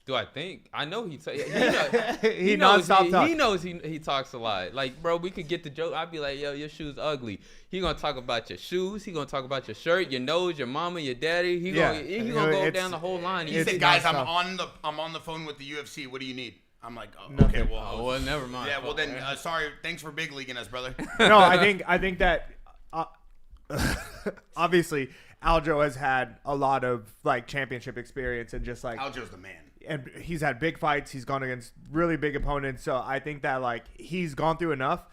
Do I think? I know he. He knows nonstop he talk. knows he talks a lot. Like, bro, we could get the joke. I'd be like, yo, your shoes ugly. He gonna talk about your shoes. He gonna talk about your shirt, your nose, your mama, your daddy. He Yeah. gonna go It's- down the whole line. He It's said, guys, nonstop. I'm on the phone with the UFC. What do you need? I'm like, oh, Nothing. okay, well, Oh, well, never mind. yeah, well then, sorry. Thanks for big leaguing us, brother. No, I think that obviously Aljo has had a lot of like championship experience and just like Aljo's the man. and he's had big fights. He's gone against really big opponents. So I think that like he's gone through enough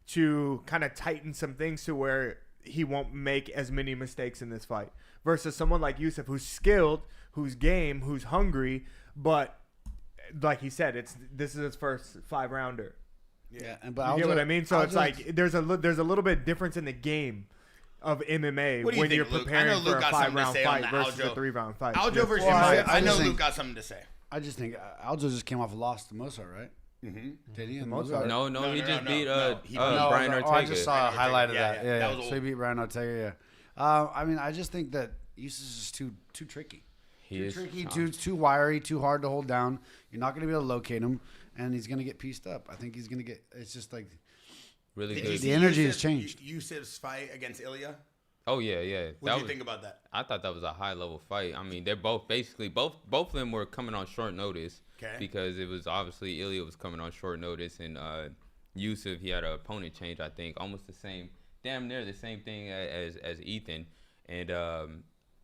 to kind of tighten some things to where he won't make as many mistakes in this fight versus someone like Yusuf who's skilled, who's game, who's hungry, but like he said, this is his first 5-rounder. Yeah, and but You get what I mean? So it's Aljo's- like there's a little bit difference in the game of MMA What do you when think, you're Luke? I preparing know for Luke a got something to 5-round say on fight the versus a Aljo. 3-round fight. Aljo Yes. versus Well, Yusuf. I I know just Luke think- got something to say. I just think Aljo just came off a loss to Mozart, right? Mm-hmm. Did he? Mozart? No, he no, just no, beat no. He beat- Brian Ortega. I just saw a Ortega. highlight of Yeah, that. yeah. Yeah, That yeah. was So he old. beat Brian Ortega. Yeah. I mean, I just think that Yusuf is just too tricky. He Too is tricky, tough. too wiry, too hard to hold down. You're not going to be able to locate him, and he's going to get pieced up. I think he's going to get. It's just like really Did you good. see The energy Yusuf- has changed. Yusuf's fight against Ilya. Oh yeah. What do you think about that? I thought that was a high level fight. I mean, they're both basically both of them were coming on short notice. Okay. Because it was obviously Ilya was coming on short notice, and Yusuf, he had an opponent change, I think, almost the same, damn near the same thing as Ethan, and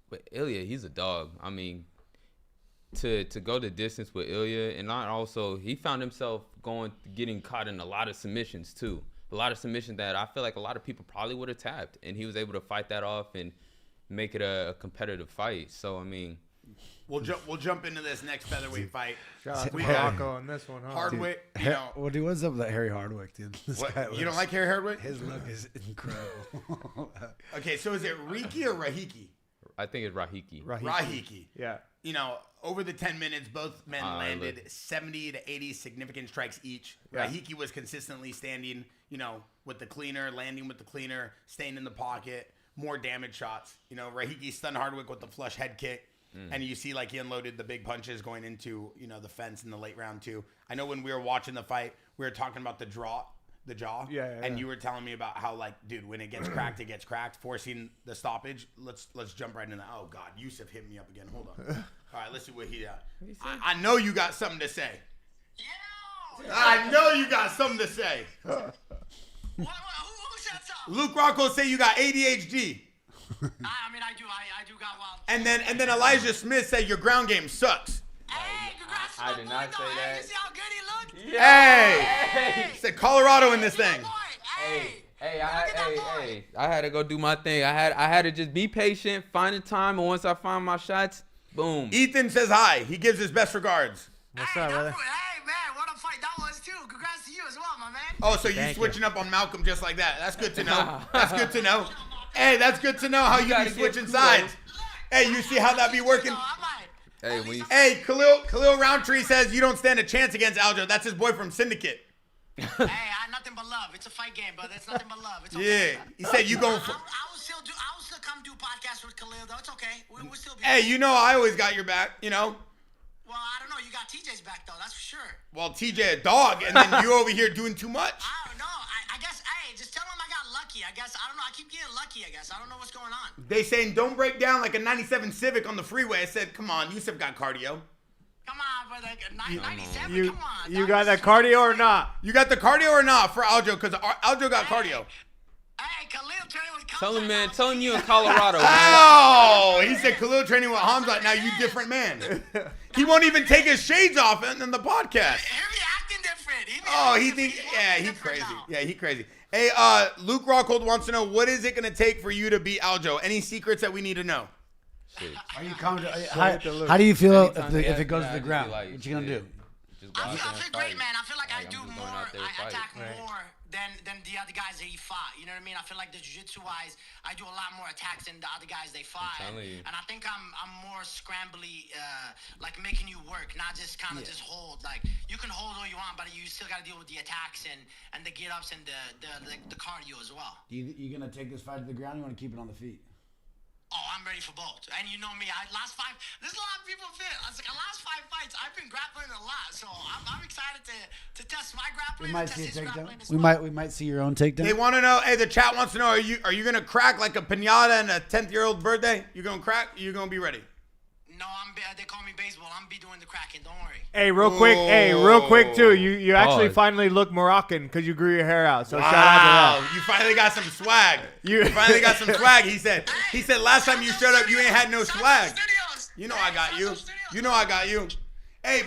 but Ilya, he's a dog. I mean, to go the distance with Ilya, and not also he found himself getting caught in a lot of submissions too. A lot of submissions that I feel like a lot of people probably would have tapped, and he was able to fight that off and make it a competitive fight. So I mean, We'll jump into this next featherweight fight. Shout out to We got Morocco on this one, huh? Hardwick. You Well, know, dude, what's up with that Harry Hardwick, dude? This what, guy you don't looks- like Harry Hardwick? his look is incredible. Okay, so is it Riki or Rahiki? I think it's Rahiki. Rahiki. Yeah. You know, over the 10 minutes, both men landed look. 70 to 80 significant strikes each. Yeah. Rahiki was consistently standing, you know, with the cleaner, landing with the cleaner, staying in the pocket, more damage shots. You know, Rahiki stunned Hardwick with the flush head kick. And you see, like, he unloaded the big punches going into, you know, the fence in the late round, too. I know when we were watching the fight, we were talking about the jaw. Yeah. And you were telling me about how, like, dude, when it gets cracked, it gets cracked, forcing the stoppage. Let's jump right into that. Oh, God, Yusuf hit me up again. Hold on. All right, let's see what he got. I know you got something to say. Yeah. I know you got something to say. Who said something? Luke Rocco say you got ADHD. I mean, I do. I do got wild. And then Elijah Smith said your ground game sucks. Hey, congrats to I my did boy, not though. say Hey, that. you see how good he looked? Hey! He said Colorado in this My thing. boy. Hey. Hey, Look at that boy. I had to go do my thing. I had to just be patient, find the time, and once I find my shots, boom. Ethan says hi. He gives his best regards. What's Hey, up, that brother? boy- hey, man, what a fight that was, too. Congrats to you as well, my man. Oh, so you Thank you. switching up on Malcolm just like that. That's good to know. That's good to know. Hey, that's good to know how you gotta be give switching kudos. sides. Hey, you see how that be working? No, I might. Hey, At when least you- Hey, Khalil Roundtree says you don't stand a chance against Aljo. That's his boy from Syndicate. Hey, I nothing but love. It's a fight game, but it's nothing but love. It's okay. Yeah, he said you going for. I will still come do podcasts with Khalil though. It's okay. We'll still be. Hey, you know I always got your back. You know. Well, I don't know. You got TJ's back though. That's for sure. Well, TJ a dog, and then you over here doing too much. I don't know. I guess. Hey, just tell him I got lucky. I guess. I don't know. I keep getting lucky. I guess. I don't know what's going on. They saying don't break down like a 97 Civic on the freeway. I said, come on, Yusuf got cardio. Come on, brother. 97. You Come on. you got that cardio or not? You got the cardio or not for Aljo? Because Aljo got cardio. Hey, Khalil training with Hamzat. Tell him, man. Tell him you in Colorado, man. Oh, he said Khalil training with Hamzat. Now you different man. He won't even take his shades off in the podcast. He be acting different. Oh, he thinks, yeah, he crazy. Yeah, he crazy. Hey, Luke Rockhold wants to know, what is it going to take for you to beat Aljo? Any secrets that we need to know? Shit. Are you how do you feel Anytime if they ask it goes me, to I the just ground? be like, What you gonna shit, do? Just go out I there and feel great, fight. man. I feel like I I'm do just more. going out there to I fight. attack more than the other guys that he fought. You know what I mean? I feel like the jiu-jitsu wise, I do a lot more attacks than the other guys they fought. telling you. And I think I'm more scrambly, like making you work, not just kind of just hold. Like you can hold all you want, but you still got to deal with the attacks and the get ups and the cardio as well. You gonna take this fight to the ground? You want to keep it on the feet? Oh, I'm ready for both. And you know me, there's a lot of people fit. I was like, the last 5 fights, I've been grappling a lot. So I'm excited to test my grappling. We might and see a test his takedown. grappling as We well. might see your own takedown. They want to know, hey, the chat wants to know, are you going to crack like a pinata on a 10th-year-old birthday? You going to crack? You going to be ready? No, they call me baseball. I'm be doing the cracking. Don't worry. Hey, real quick too. You actually Pause. finally look Moroccan because you grew your hair out. So shout out to that. You finally got some swag. You- You finally got some swag. He said last time you showed up, you ain't had no swag. You know I got you. You know I got you. Hey,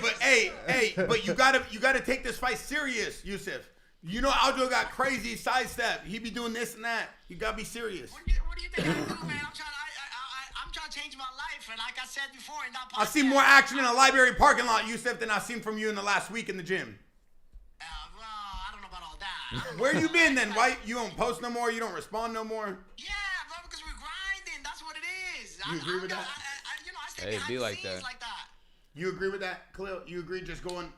but you gotta take this fight serious, Yusuf. You know Aljo got crazy sidestep. He be doing this and that. You gotta be serious. What do you think I do, man? I'm trying to change my life, and like I said before, in that podcast, I seen more action in a library parking lot, Yusuf, than I seen from you in the last week in the gym. Well, I don't know about all that. Where you been then? Why you don't post no more? You don't respond no more? Yeah, bro, because we're grinding. That's what it is. You agree with that? I stay Hey, behind be the like scenes that. like that. You agree with that, Khalil? You agree just going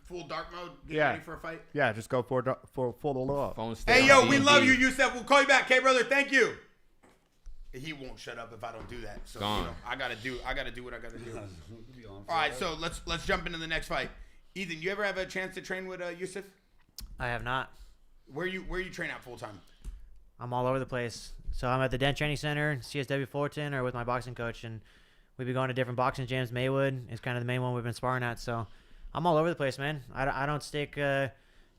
full dark mode, getting Yeah. ready for a fight? Yeah, just go for full love. Phone stay Hey, on yo, we D&D. love you, Yusuf. We'll call you back, brother. Thank you. He won't shut up if I don't do that. So you Gone. know, I gotta do what I gotta do. All right, so let's jump into the next fight. Ethan, you ever have a chance to train with Yusuf? I have not. Where you train at full time? I'm all over the place. So I'm at the Dent Training Center, CSW Fullerton, or with my boxing coach, and we've been going to different boxing gyms. Maywood is kind of the main one we've been sparring at. So I'm all over the place, man. I don't stick to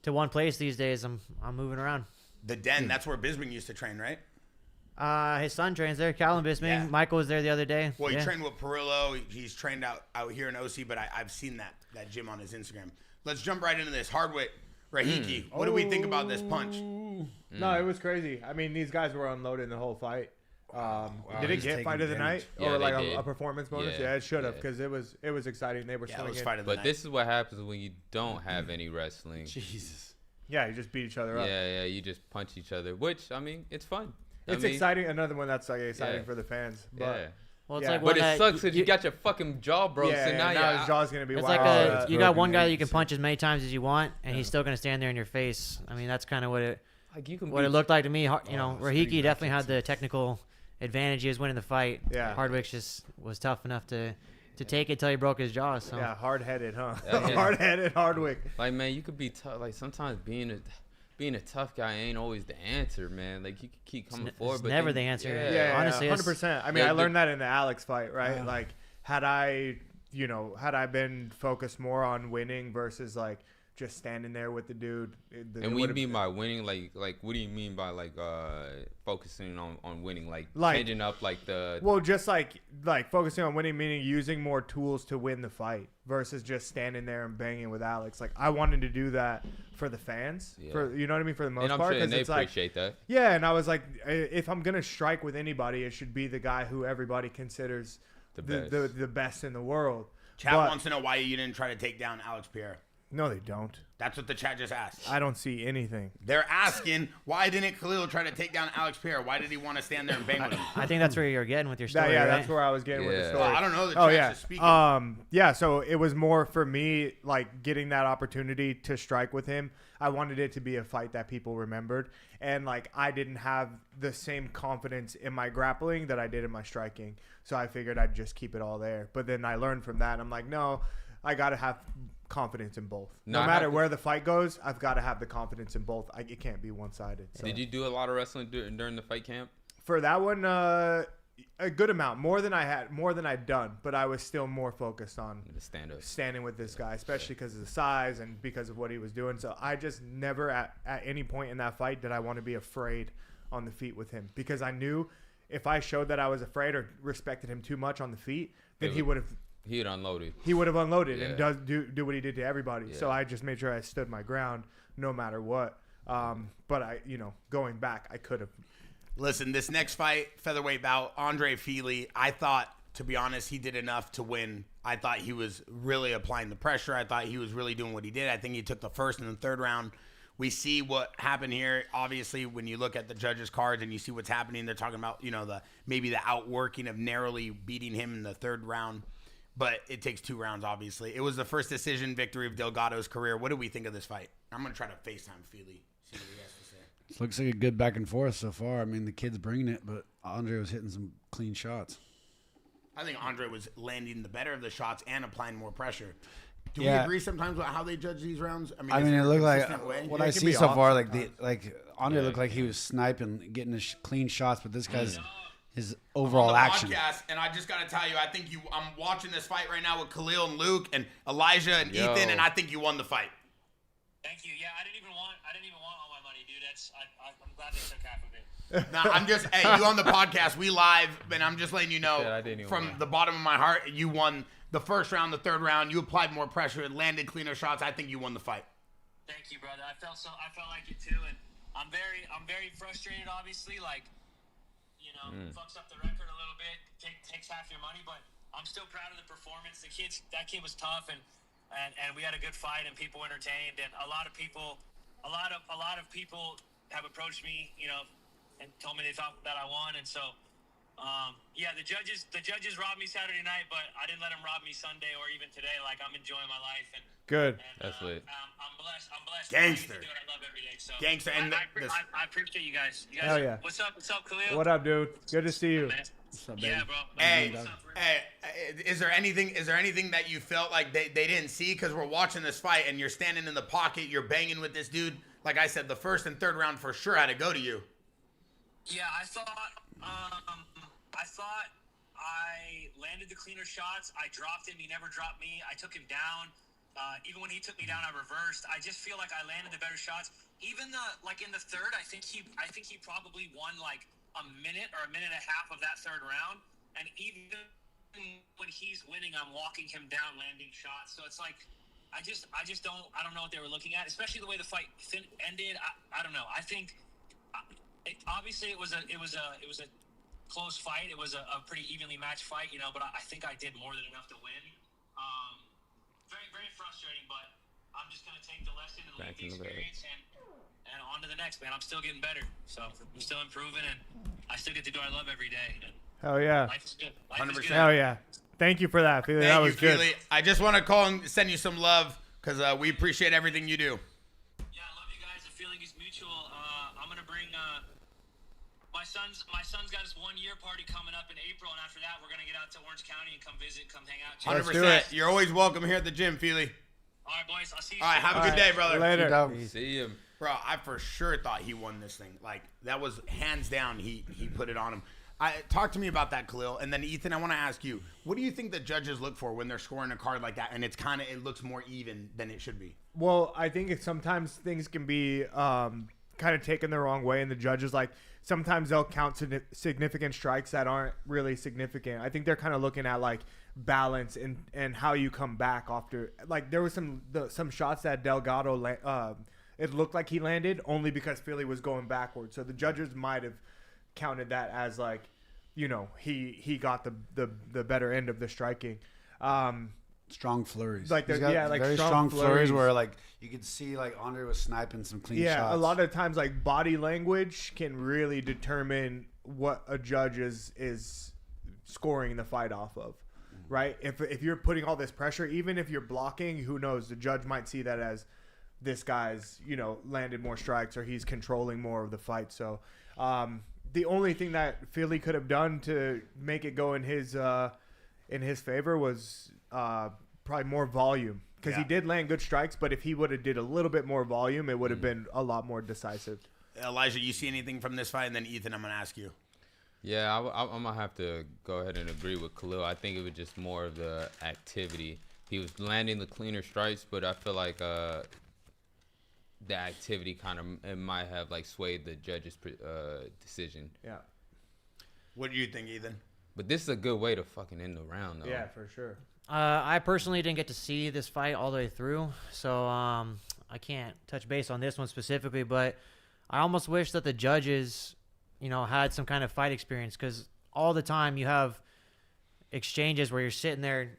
one place these days. I'm moving around. The Den. That's where Bisbing used to train, right? His son trains there, Callum Bisming. Yeah. Michael was there the other day. Well, he Yeah. trained with Perillo. He's trained out here in OC, but I've seen that gym on his Instagram. Let's jump right into this. Hardwick, Rahiki. What do we think about this punch? No, it was crazy. I mean, these guys were unloading the whole fight. Did it he's get taking fight of the damage. night Yeah, or they like did. a performance bonus? Yeah, Yeah, it should have yeah. because it was exciting. They were Yeah, it swinging. was fight of the But night. this is what happens when you don't have any wrestling. Jesus. Yeah, you just beat each other up. Yeah, you just punch each other, which I mean, it's fun. It's exciting. Another one that's like exciting Yeah. for the fans. But Yeah. Well, it's Yeah. like But one it that sucks because you got your fucking jaw broke, yeah, so yeah, now now you're his jaw's gonna be It's wild. like you got broken, one guy yeah. that you can punch as many times as you want, and he's still gonna stand there in your face. I mean, that's kind of what it like you can what it beat- looked like to me. You know, spinning Rahiki back definitely kicks had the technical advantage. He was winning the fight. Yeah. Hardwick just was tough enough to take it till he broke his jaw. So Yeah, hard-headed, huh? Yeah, yeah. Hard-headed Hardwick. Like man, you could be tough. Like sometimes being a tough guy ain't always the answer, man. Like you could keep coming forward, it's but never then- the answer. Yeah, Yeah, honestly, it's- 100%. I mean, Yeah, I learned that in the Alex fight, right? Yeah. Like, had I been focused more on winning versus like just standing there with the dude. And what do you mean by winning? Like what do you mean by focusing on winning? Like changing up like the. Well, just like focusing on winning, meaning using more tools to win the fight versus just standing there and banging with Alex. Like I wanted to do that for the fans, Yeah. for you know what I mean, for the most and I'm part. sure 'cause they it's like, appreciate that. yeah, and I was like, if I'm gonna strike with anybody, it should be the guy who everybody considers The the best in the world. Chat But- wants to know why you didn't try to take down Alex Pierre. No, they don't. That's what the chat just asked. I don't see anything. They're asking, why didn't Khalil try to take down Alex Pierre? Why did he want to stand there and bang with him? I think that's where you're getting with your story. Yeah, right? that's where I was getting with the Yeah. story. Well, I don't know. The Oh chat's yeah. just speaking. Yeah, so it was more for me like getting that opportunity to strike with him. I wanted it to be a fight that people remembered, and like I didn't have the same confidence in my grappling that I did in my striking. So I figured I'd just keep it all there. But then I learned from that. And I'm like, no, I got to have confidence in both. No, No I matter have- where the fight goes, I've got to have the confidence in both. It can't be one-sided. So. Did you do a lot of wrestling during the fight camp? For that one, a good amount, more than I'd done, but I was still more focused on The stand-up. standing with this guy, especially because of the size and because of what he was doing. So I just never at any point in that fight did I want to be afraid on the feet with him, because I knew if I showed that I was afraid or respected him too much on the feet, then he would have unloaded. and do what he did to everybody. Yeah. So I just made sure I stood my ground no matter what. But I, going back, I could have. Listen, this next fight, featherweight bout, Andre Fili, I thought, to be honest, he did enough to win. I thought he was really applying the pressure. I thought he was really doing what he did. I think he took the first and the third round. We see what happened here. Obviously, when you look at the judges' cards and you see what's happening, they're talking about, maybe the outworking of narrowly beating him in the third round. But it takes 2 rounds, obviously. It was the first decision victory of Delgado's career. What do we think of this fight? I'm going to try to FaceTime Fili, see what he has to say. It looks like a good back and forth so far. I mean, the kid's bringing it, but Andre was hitting some clean shots. I think Andre was landing the better of the shots and applying more pressure. Do we Yeah. agree sometimes with how they judge these rounds? I is mean, there it a looked like consistent way? what Yeah, I it can see be so off far, sometimes. Andre looked like he was sniping, getting clean shots, but this guy's his overall on the action. podcast, and I just got to tell you, I'm watching this fight right now with Khalil and Luke and Elijah and Yo. Ethan, and I think you won the fight. Thank you. Yeah, I didn't even want all my money, dude. I'm glad they took half of it. Now, I'm just, hey, you on the podcast, we live, and I'm just letting you know Shit, I didn't even from want. the bottom of my heart, you won the first round, the third round. You applied more pressure and landed cleaner shots. I think you won the fight. Thank you, brother. I felt like it too, and I'm very frustrated. Obviously, fucks up the record a little bit, takes half your money, but I'm still proud of the performance. That kid was tough, and we had a good fight, and people entertained, and a lot of people have approached me, and told me they thought that I won, and so. The judges robbed me Saturday night, but I didn't let them rob me Sunday or even today. Like, I'm enjoying my life, and Good. That's lit. I'm blessed. Gangster. I get to do what I love every day. So Gangster, and I appreciate you guys. Hell yeah. What's up, Khalil? What up, dude? Good to see you. Man. up, baby? Yeah, bro. Hey, What's up, Rick? is there anything that you felt like they didn't see? Because we're watching this fight and you're standing in the pocket, you're banging with this dude. Like I said, the first and third round for sure had to go to you. Yeah, I thought I landed the cleaner shots. I dropped him. He never dropped me. I took him down. Even when he took me down, I reversed. I just feel like I landed the better shots. Even in the third, I think he probably won like a minute or a minute and a half of that third round. And even when he's winning, I'm walking him down, landing shots. So it's like I don't know what they were looking at, especially the way the fight ended. I don't know. I think obviously it was a close fight. It was a pretty evenly matched fight, but I think I did more than enough to win. Very, very frustrating, but I'm just going to take the lesson and leave the experience and on to the next, man. I'm still getting better. So I'm still improving, and I still get to do what I love every day. Hell yeah. Life is good. Life 100%. is good. Hell yeah. Thank you for that, Fili. That Thank was you, good. Fili. I just want to call and send you some love because we appreciate everything you do. Yeah, I love you guys. The feeling is mutual. I'm gonna bring my son's got his 1-year party coming up in April, and after that, we're gonna get out to Orange County and come visit, come hang out. 100%. do it. You're always welcome here at the gym, Fili. All right, boys. I'll see you. All right, soon. have a good day, brother. Later. See him. Bro, I for sure thought he won this thing. Like, that was hands down, he put it on him. Talk to me about that, Khalil. And then, Ethan, I want to ask you, what do you think the judges look for when they're scoring a card like that and it looks more even than it should be? Well, I think sometimes things can be kind of taken the wrong way, and the judges, sometimes they'll count significant strikes that aren't really significant. I think they're kind of looking at, balance and how you come back after. There was some shots that Delgado, it looked like he landed only because Fili was going backwards. So the judges might have counted that as, he got the better end of the striking. Strong flurries. He's got very strong flurries where you could see Andre was sniping some clean shots. Yeah, a lot of times body language can really determine what a judge is scoring the fight off of, right? If you're putting all this pressure, even if you're blocking, who knows? The judge might see that as this guy's landed more strikes or he's controlling more of the fight. So the only thing that Fili could have done to make it go in his favor was probably more volume. Because he did land good strikes, but if he would have did a little bit more volume, it would have been a lot more decisive. Elijah, you see anything from this fight? And then Ethan, I'm going to ask you. Yeah, I'm going to have to go ahead and agree with Khalil. I think it was just more of the activity. He was landing the cleaner strikes, but I feel like the activity kind of it might have like swayed the judge's decision. Yeah. What do you think, Ethan? But this is a good way to fucking end the round, though. Yeah, for sure. I personally didn't get to see this fight all the way through, so I can't touch base on this one specifically, but I almost wish that the judges, had some kind of fight experience, because all the time you have exchanges where you're sitting there,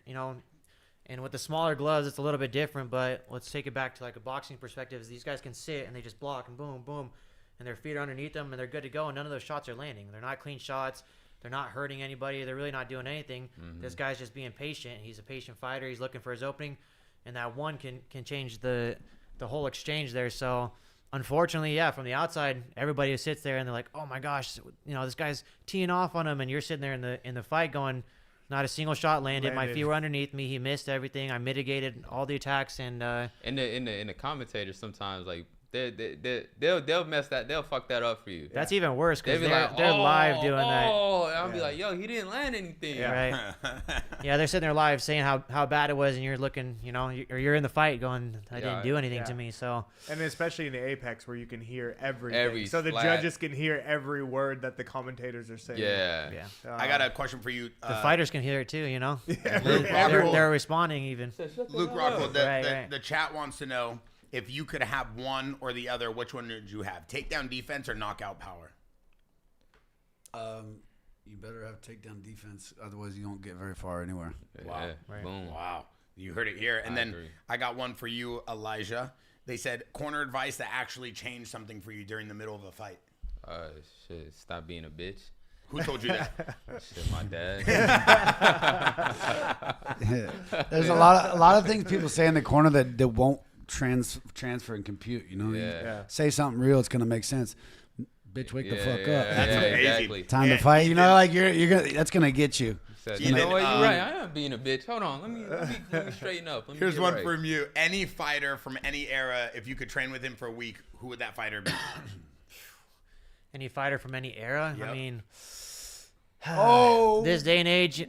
and with the smaller gloves, it's a little bit different, but let's take it back to like a boxing perspective. Is these guys can sit and they just block and boom, boom, and their feet are underneath them and they're good to go, and none of those shots are landing. They're not clean shots. They're not hurting anybody. They're really not doing anything. This guy's just being patient. He's a patient fighter. He's looking for his opening, and that one can change the whole exchange there. So, unfortunately, yeah, from the outside, everybody sits there and they're like, "Oh my gosh, this guy's teeing off on him," and you're sitting there in the fight going, "Not a single shot landed. My feet were underneath me. He missed everything. I mitigated all the attacks." And in the commentators sometimes like. They'll mess that. They'll fuck that up for you. That's even worse because they're live doing that. Oh, I'll be like, yo, he didn't land anything. Yeah. Right. Yeah, they're sitting there live saying how bad it was, and you're looking, or you're in the fight going, I didn't do anything to me. So. And especially in the Apex where you can hear everything. So the judges can hear every word that the commentators are saying. Yeah. I got a question for you. The fighters can hear it too, Yeah. They're responding even. Luke Rockwell, the chat wants to know, if you could have one or the other, which one would you have? Takedown defense or knockout power? You better have takedown defense, otherwise you won't get very far anywhere. Wow. Right. Boom. Wow. You heard it here. And I then agree. I got one for you, Elijah. They said corner advice that actually changed something for you during the middle of a fight. Shit, stop being a bitch. Who told you that? Shit, my dad. There's a lot of things people say in the corner that won't transfer and compute. Say something real, it's gonna make sense. Bitch, wake the fuck up. That's amazing. Exactly. Time to fight. Like you're gonna. That's gonna get you. You know what? You're right. I am being a bitch. Hold on. Let me straighten up. Here's one from you. Any fighter from any era, if you could train with him for a week, who would that fighter be? Any fighter from any era? Yep. I mean, Oh. this day and age,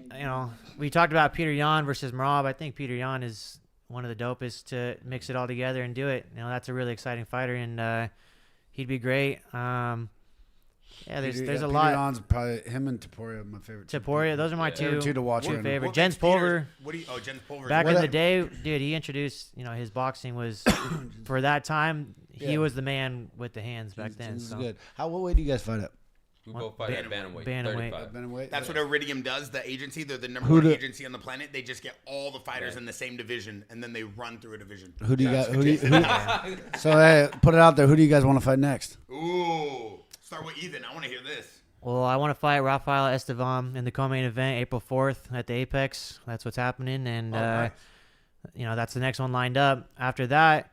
we talked about Petr Yan versus Merab. I think Petr Yan is one of the dopest to mix it all together and do it. That's a really exciting fighter, and he'd be great. There's a lot. Petr Yan's probably him and Topuria, my favorite. Topuria, those are my two to watch. two favorite. What Jens makes Peter- Pulver. Jens Pulver. Back in the day, dude, he introduced, his boxing was for that time. He was the man with the hands back then. This is So. good. What weight do you guys fight at? We both fight at bantamweight. Bantamweight. 35. Bantamweight? That's what Iridium does, the agency. They're the number one agency on the planet. They just get all the fighters in the same division, and then they run through a division. Who do you got? So hey, put it out there. Who do you guys want to fight next? Ooh. Start with Ethan. I want to hear this. Well, I want to fight Rafael Estevam in the co-main event April 4th at the Apex. That's what's happening, and nice. that's the next one lined up. After that,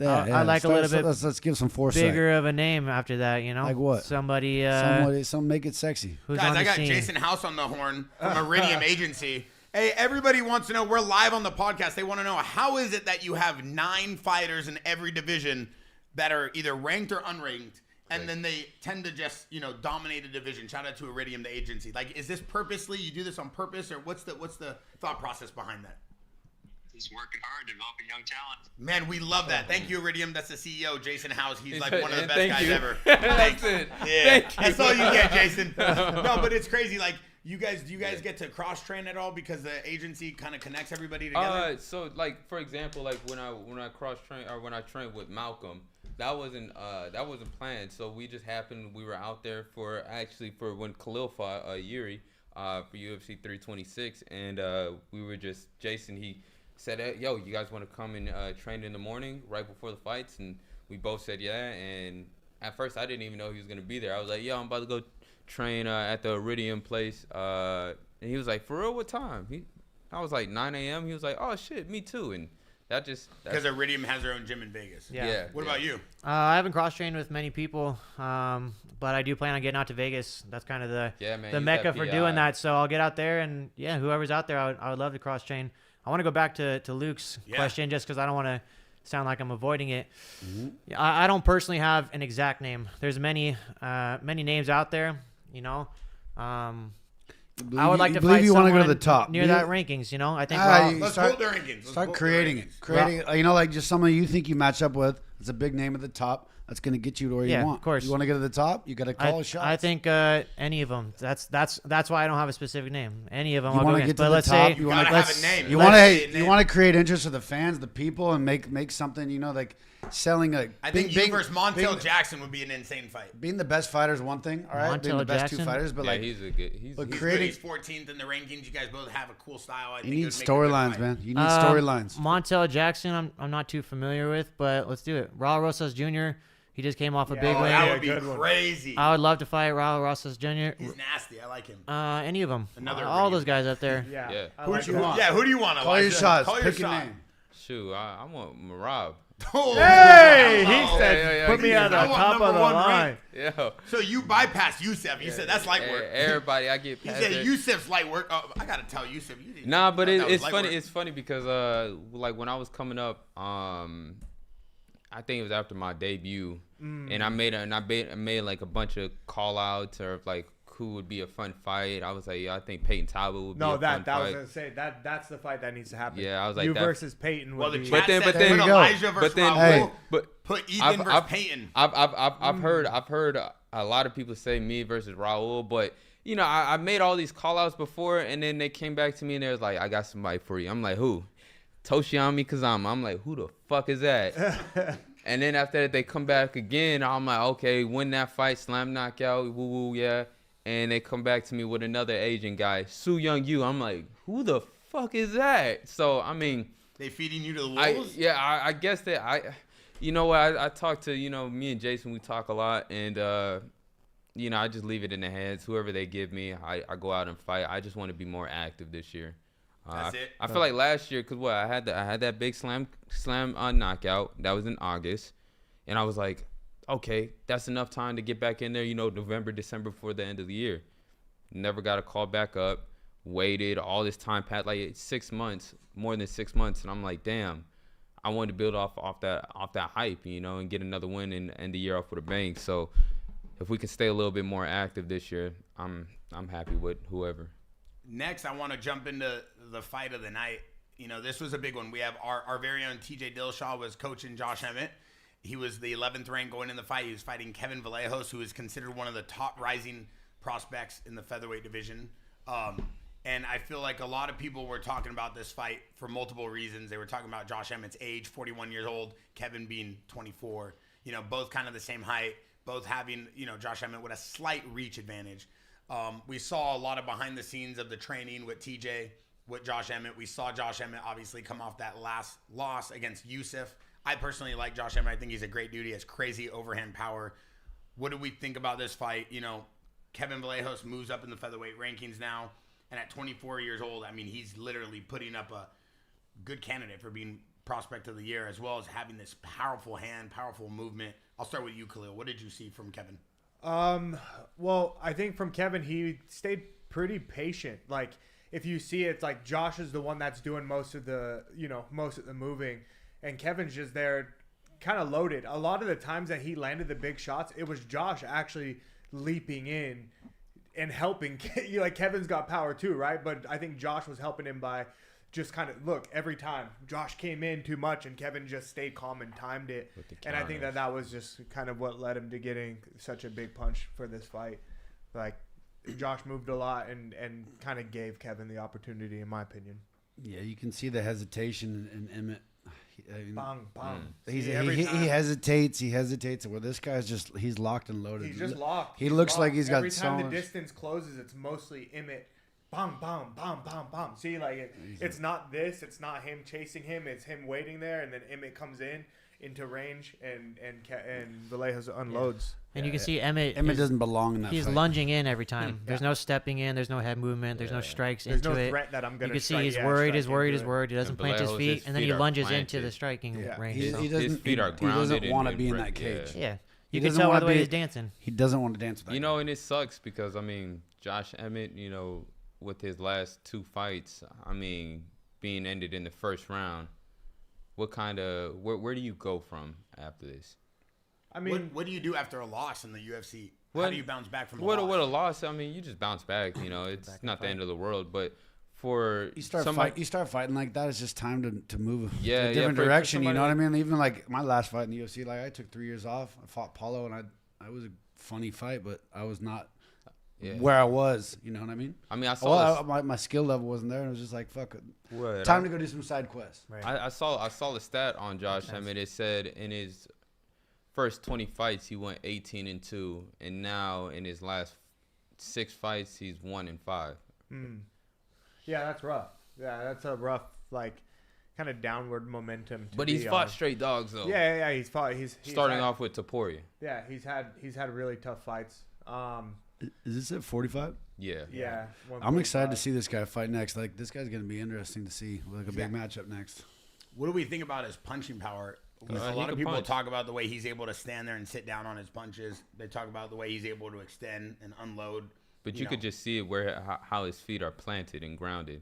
I like a little bit. Let's give some foresight. Bigger of a name after that, Like what? Somebody. Some make it sexy. Who's Guys, on the I got scene. Jason House on the horn from Iridium Agency. Hey, everybody wants to know, we're live on the podcast. They want to know, how is it that you have 9 fighters in every division that are either ranked or unranked, and then they tend to just, dominate a division? Shout out to Iridium, the agency. Like, is this purposely? You do this on purpose, or what's the thought process behind that? Just working hard, developing young talent. Man, we love that. Thank you, Iridium. That's the CEO, Jason House. He's like one of the best Thank guys you. ever. That's it. Yeah, Thank you. that's all you get, Jason. No, but it's crazy. Like, do you guys get to cross train at all because the agency kind of connects everybody together? So like for example, like when I cross train or when I trained with Malcolm, that wasn't planned. So we just happened. We were out there for when Khalil fought Yuri for UFC 326, and we were just Jason. He said, hey, yo, you guys want to come and train in the morning right before the fights? And we both said yeah. And at first I didn't even know he was gonna be there. I was like, yo, I'm about to go train at the Iridium place. And he was like, for real, what time? I was like 9 a.m. He was like, oh shit, me too. And that's because Iridium has their own gym in Vegas. Yeah. What about you? I haven't cross-trained with many people, but I do plan on getting out to Vegas. That's kind of the use mecca that for PI. doing that. So I'll get out there, and whoever's out there, I would love to cross-train. I want to go back to Luke's question just because I don't want to sound like I'm avoiding it. Yeah, I don't personally have an exact name. There's many names out there, you know. I would like to fight you want to go to someone the top near that rankings, you know. I think Let's vote the rankings. Start creating it. You know, like just someone you think you match up with. It's a big name at the top. That's going to get you to where you want. Of course. You want to get to the top, you got to call a shot. I think any of them. That's why I don't have a specific name. Any of them. You I'll want go to against. get to But the let's top. say You want to have a name. You want to create interest for the fans, the people, and make something. You know, like selling a. I think you versus Montel Jackson would be an insane fight. Being the best fighter is one thing, all right. Being the best two fighters, but like he's a good. He's 14th in the rankings. You guys both have a cool style. You need storylines, man. You need storylines. Montel Jackson, I'm not too familiar with, but let's do it. Raul Rosas Jr. He just came off a big win. That would be crazy. I would love to fight Raul Rosas Jr. He's nasty. I like him. Any of them. All those guys up there. Yeah. Who do you want? Yeah, who do you want? Call your shots. Pick a name. Shoot, I want Merab. Hey, he said, put me at the top of the line. Yeah. So you bypassed Yusuf. You said that's light work. Everybody, I get He past said it. Yusuf's light work. Oh, I gotta tell Yusuf. Nah, but it's funny. Work. It's funny because like when I was coming up, I think it was after my debut, and I made like a bunch of call outs or like who would be a fun fight. I was like, yeah, I think Peyton Taba would be a fun fight. I was gonna say that's the fight that needs to happen. Yeah, I was like you that. versus Peyton. Well, the be, chat but said then- put Elijah versus Raul. Put Ethan versus Peyton. I've heard a lot of people say me versus Raul, but you know, I made all these call outs before, and then they came back to me and they was like, I got somebody for you. I'm like, who? Toshiami Kazama. I'm like, who the fuck is that? And then after that, they come back again. I'm like, okay, win that fight, slam knockout, woo woo, yeah. And they come back to me with another Asian guy, Su Young Yu. I'm like, who the fuck is that? So I mean, they feeding you to the wolves. I guess that you know what? I talk to, you know, me and Jason, we talk a lot, and you know, I just leave it in the hands. Whoever they give me, I go out and fight. I just want to be more active this year. That's it. I feel like last year, cause what I had that big slam knockout. That was in August, and I was like, okay, that's enough time to get back in there. You know, November, December before the end of the year. Never got a call back up. Waited all this time, passed like 6 months, more than 6 months, and I'm like, damn, I wanted to build off that hype, you know, and get another win and end the year off with a bang. So if we can stay a little bit more active this year, I'm happy with whoever. Next, I want to jump into the fight of the night. You know, this was a big one. We have our very own TJ Dillashaw was coaching Josh Emmett. He was the 11th rank going in the fight. He was fighting Kevin Vallejos, who is considered one of the top rising prospects in the featherweight division. And I feel like a lot of people were talking about this fight for multiple reasons. They were talking about Josh Emmett's age, 41 years old, Kevin being 24. You know, both kind of the same height, both having, you know, Josh Emmett with a slight reach advantage. We saw a lot of behind the scenes of the training with TJ, with Josh Emmett. We saw Josh Emmett obviously come off that last loss against Yusuf. I personally like Josh Emmett. I think he's a great dude. He has crazy overhand power. What do we think about this fight? You know, Kevin Vallejos moves up in the featherweight rankings now. And at 24 years old, I mean, he's literally putting up a good candidate for being prospect of the year, as well as having this powerful hand, powerful movement. I'll start with you, Khalil. What did you see from Kevin? Well, I think from Kevin, he stayed pretty patient. Like, if you see it, it's like Josh is the one that's doing most of the moving, and Kevin's just there kind of loaded. A lot of the times that he landed the big shots, it was Josh actually leaping in and helping. Like, Kevin's got power too, right? But I think Josh was helping him by just kind of, look, every time Josh came in too much and Kevin just stayed calm and timed it. And I think that was just kind of what led him to getting such a big punch for this fight. Like, Josh moved a lot and kind of gave Kevin the opportunity, in my opinion. Yeah, you can see the hesitation in Emmett. Bang, bang. He hesitates. Well, this guy's he's locked and loaded. He's just locked. He looks like he's got every time so much. the distance closes, it's mostly Emmett. Bam, bam, bam, bam, bam. See, like it's not this. It's not him chasing him. It's him waiting there, and then Emmett comes into range, and Vallejos unloads. And you can see Emmett doesn't belong in that He's fight. lunging in every time. There's no stepping in. There's no head movement. There's no strikes There's into no it. threat that I'm going to You can see he's worried. He doesn't plant his feet, and then he lunges into the striking range. His feet are grounded. He doesn't want to be in that cage. Yeah. You can tell by the way he's dancing. He doesn't want to dance with that. You know, and it sucks because, I mean, Josh Emmett, you know, with his last two fights, I mean, being ended in the first round, what kind of where do you go from after this? I mean, what do you do after a loss in the UFC? How What- do you bounce back from a What loss? a loss! I mean, you just bounce back. You know, it's not the end of the world. But for You start fighting like that. It's just time to move Yeah, to a different for direction. You somebody know what I like- mean? Even like my last fight in the UFC, like I took 3 years off. I fought Paulo, and I was a funny fight, but I was not Yeah. where I was. You know what I mean? I mean, I saw my skill level wasn't there, and it was just like fuck it. what Time to go do some side quests. Right. I saw the stat on Josh Emmett. It said in his first 20 fights he went 18-2, and now in his last 6 fights he's 1-5. yeah, that's rough. Yeah, that's a rough, like, kind of downward momentum. But he's fought straight dogs though. Yeah, he's fought. He's Starting had- off with Topuria. Yeah, he's had really tough fights. Is this at 45? Yeah. Yeah, I'm excited to see this guy fight next. Like this guy's gonna be interesting to see, like a big matchup next. What do we think about his punching power? A he lot of can people punch. talk about the way he's able to stand there and sit down on his punches. They talk about the way he's able to extend and unload. But you could just see it how his feet are planted and grounded.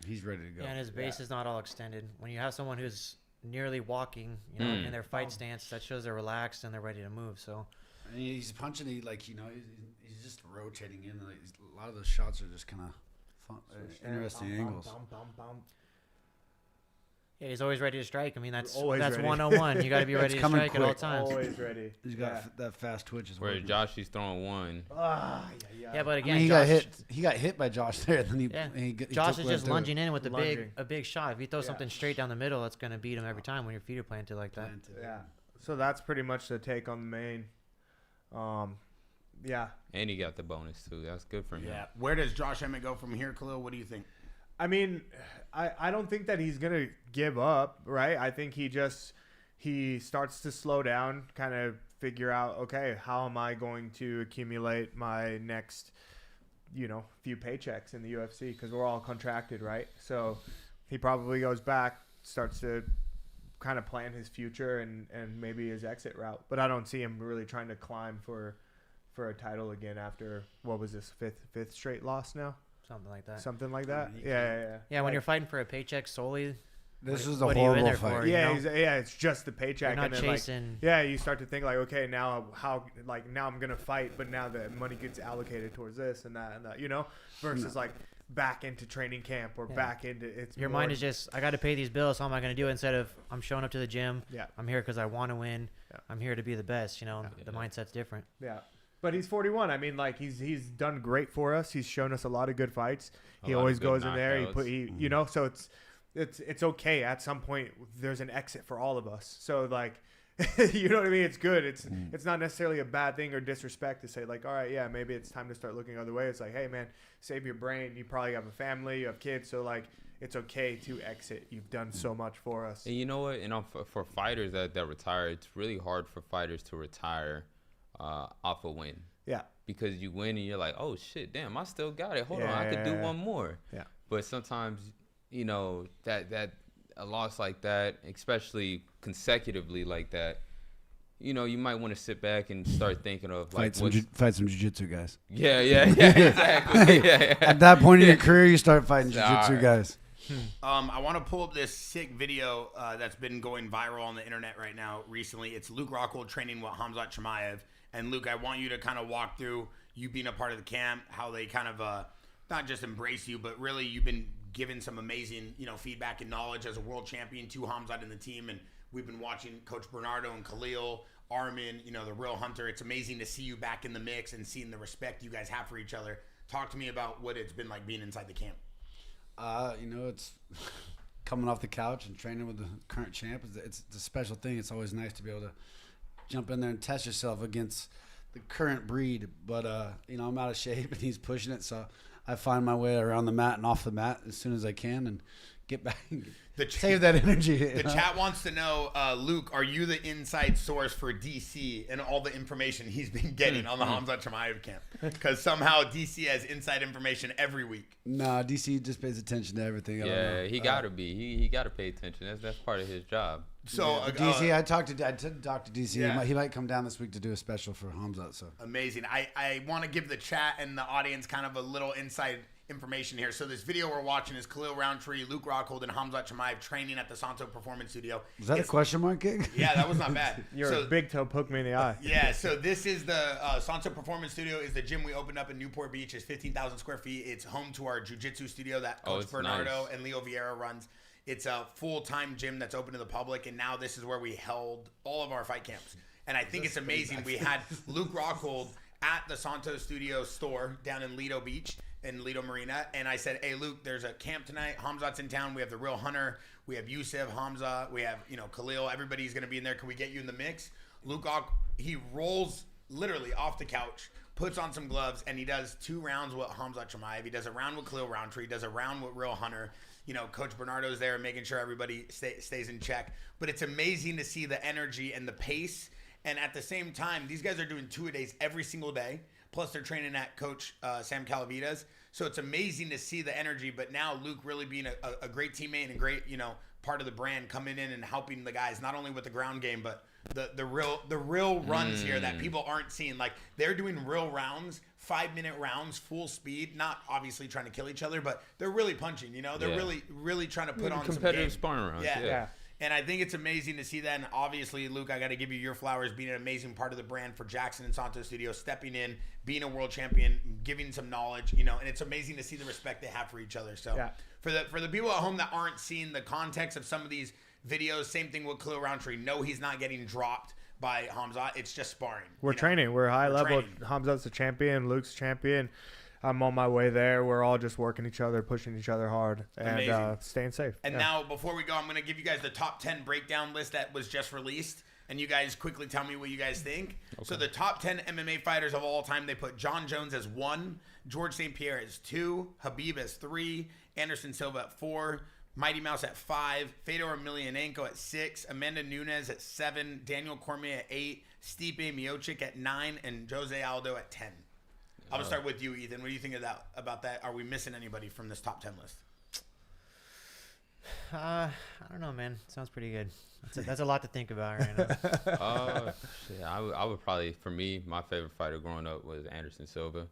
He's ready to go. Yeah, and his base is not all extended. When you have someone who's nearly walking, you know, in their fight stance, that shows they're relaxed and they're ready to move. So And he's punching. He's just rotating in. Like, a lot of the shots are just kind of fun, interesting angles. yeah, he's always ready to strike. I mean, that's Always ready. 101. You got to be ready to coming strike at all quick. times. always ready. He's got that fast twitch as well. Where Josh he's throwing one. Yeah, but I again, mean, he Josh, got hit. He got hit by Josh there. And then he Josh took is just right lunging in with Lunging. a big shot. If he throws something straight down the middle, it's gonna beat him every time when your feet are planted like that. Yeah. So that's pretty much the take on the main. Yeah. And he got the bonus too. That's good for him. Yeah. Where does Josh Emmett go from here, Khalil? What do you think? I mean, I don't think that he's gonna give up, right? I think he starts to slow down, kind of figure out, okay, how am I going to accumulate my next, few paychecks in the UFC, because we're all contracted, right? So he probably goes back, starts to kind of plan his future and maybe his exit route. But I don't see him really trying to climb for a title again after, what was this, fifth straight loss now? Something like that. Yeah. Yeah, when you're fighting for a paycheck solely, This is a what are you in horrible there for? fight. you Yeah, know? it's just the paycheck. You're not and then, chasing. you start to think like, okay, now now I'm gonna fight, but now the money gets allocated towards this and that, versus like back into training camp or back into it's. Your more- mind is just, I got to pay these bills. How am I going to do it? Instead of, I'm showing up to the gym. Yeah. I'm here because I want to win. Yeah. I'm here to be the best. The mindset's different. Yeah. But he's 41. I mean, like he's done great for us. He's shown us a lot of good fights. He lot of always good goes in there. knockouts. So it's okay. At some point, there's an exit for all of us. So like, you know what I mean? It's good. It's not necessarily a bad thing or disrespect to say like, all right, yeah, maybe it's time to start looking other way. It's like, hey man, save your brain. You probably have a family, you have kids, so like it's okay to exit. You've done so much for us. And you know what? For fighters that retire, it's really hard for fighters to retire off a win. Yeah. Because you win and you're like, oh shit, damn, I still got it. Hold on, I Yeah. could do one more. Yeah. But sometimes, that a loss like that, especially consecutively like that, you might want to sit back and start thinking of like Fight some jiu-jitsu guys. yeah, exactly. yeah. At that point in your career, you start fighting jiu-jitsu Alright. guys. I want to pull up this sick video that's been going viral on the internet right now recently. It's Luke Rockhold training with Hamzat Chimaev. And Luke, I want you to kind of walk through you being a part of the camp, how they kind of not just embrace you, but really you've been given some amazing, feedback and knowledge as a world champion to Hamzat and the team. And we've been watching Coach Bernardo and Khalil, Armin, the real hunter. It's amazing to see you back in the mix and seeing the respect you guys have for each other. Talk to me about what it's been like being inside the camp. It's coming off the couch and training with the current champ. It's a special thing. It's always nice to be able to jump in there and test yourself against the current breed. But, I'm out of shape and he's pushing it. So I find my way around the mat and off the mat as soon as I can and get back and save that energy. The chat wants to know, Luke, are you the inside source for DC and all the information he's been getting on the Hamzat Chimaev camp? Because somehow DC has inside information every week. Nah, DC just pays attention to everything. I don't know. He gotta be. He gotta pay attention. That's part of his job. So DC, I talked to DC. Yeah. He might come down this week to do a special for Hamzat. So amazing. I want to give the chat and the audience kind of a little inside information here. So this video we're watching is Khalil Roundtree, Luke Rockhold, and Hamzat Chimaev training at the Santos Performance Studio. Was that a question mark gig? Yeah, that was not bad. Your big toe poked me in the eye. Yeah, so this is the Santos Performance Studio is the gym we opened up in Newport Beach. It's 15,000 square feet. It's home to our jiu-jitsu studio that Coach it's Bernardo nice. and Leo Vieira runs. It's a full-time gym that's open to the public, and now this is where we held all of our fight camps. And I think it's amazing. We had Luke Rockhold at the Santos Studio store down in Lido Beach, in Lido Marina. And I said, hey, Luke, there's a camp tonight. Hamzat's in town. We have the Real Hunter. We have Yusuf, Hamza. We have, Khalil. Everybody's going to be in there. Can we get you in the mix? Luke, he rolls literally off the couch, puts on some gloves, and he does 2 rounds with Hamzat Chimaev. He does a round with Khalil Roundtree. He does a round with Real Hunter. Coach Bernardo's there making sure everybody stays in check. But it's amazing to see the energy and the pace. And at the same time, these guys are doing 2-a-days every single day. Plus, they're training at Coach Sam Calavitas. So it's amazing to see the energy. But now Luke really being a great teammate and a great, part of the brand, coming in and helping the guys, not only with the ground game, but the real runs here that people aren't seeing. Like, they're doing real rounds, 5-minute rounds, full speed. Not obviously trying to kill each other, but they're really punching. They're really trying to put on some competitive game. sparring rounds. Yeah. And I think it's amazing to see that. And obviously, Luke, I got to give you your flowers, being an amazing part of the brand for Jaxxon and Santos Studio, stepping in, being a world champion, giving some knowledge, and it's amazing to see the respect they have for each other. So for the people at home that aren't seeing the context of some of these videos, same thing with Khalil Roundtree. No, he's not getting dropped by Hamzat. It's just sparring. We're training. We're high level. training. Hamzat's the champion. Luke's champion. I'm on my way there. We're all just working each other, pushing each other hard, and Amazing. staying safe. And now, before we go, I'm going to give you guys the top 10 breakdown list that was just released. And you guys quickly tell me what you guys think. Okay. So the top 10 MMA fighters of all time, they put John Jones as 1, George St. Pierre as 2, Khabib as 3, Anderson Silva at 4, Mighty Mouse at 5, Fedor Emelianenko at 6, Amanda Nunes at 7, Daniel Cormier at 8, Stipe Miocic at 9, and Jose Aldo at 10. I'm going to start with you, Ethan. What do you think about that? Are we missing anybody from this top 10 list? I don't know, man. Sounds pretty good. That's a lot to think about right now. I would probably, for me, my favorite fighter growing up was Anderson Silva.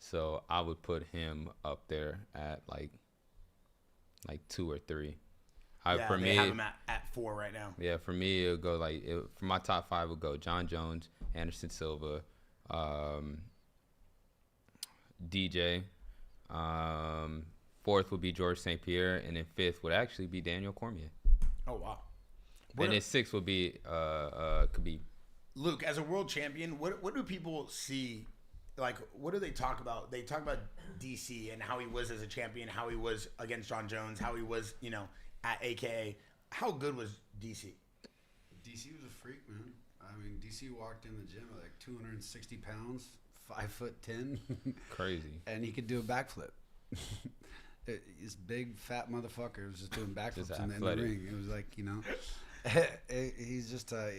So I would put him up there at like 2 or 3. For me, have him at 4 right now. Yeah, for me, it would go for my top 5 would go John Jones, Anderson Silva, DJ. 4th would be George St. Pierre, and then 5th would actually be Daniel Cormier. Oh, wow. And then 6th would be Khabib. Luke, as a world champion, what do people see? Like, what do they talk about? They talk about DC and how he was as a champion, how he was against John Jones, how he was, at AKA. How good was DC? DC was a freak, man. I mean, DC walked in the gym at like 260 pounds, 5'10". Crazy. And he could do a backflip. This big fat motherfucker was just doing backflips in the ring. It was like, he's just a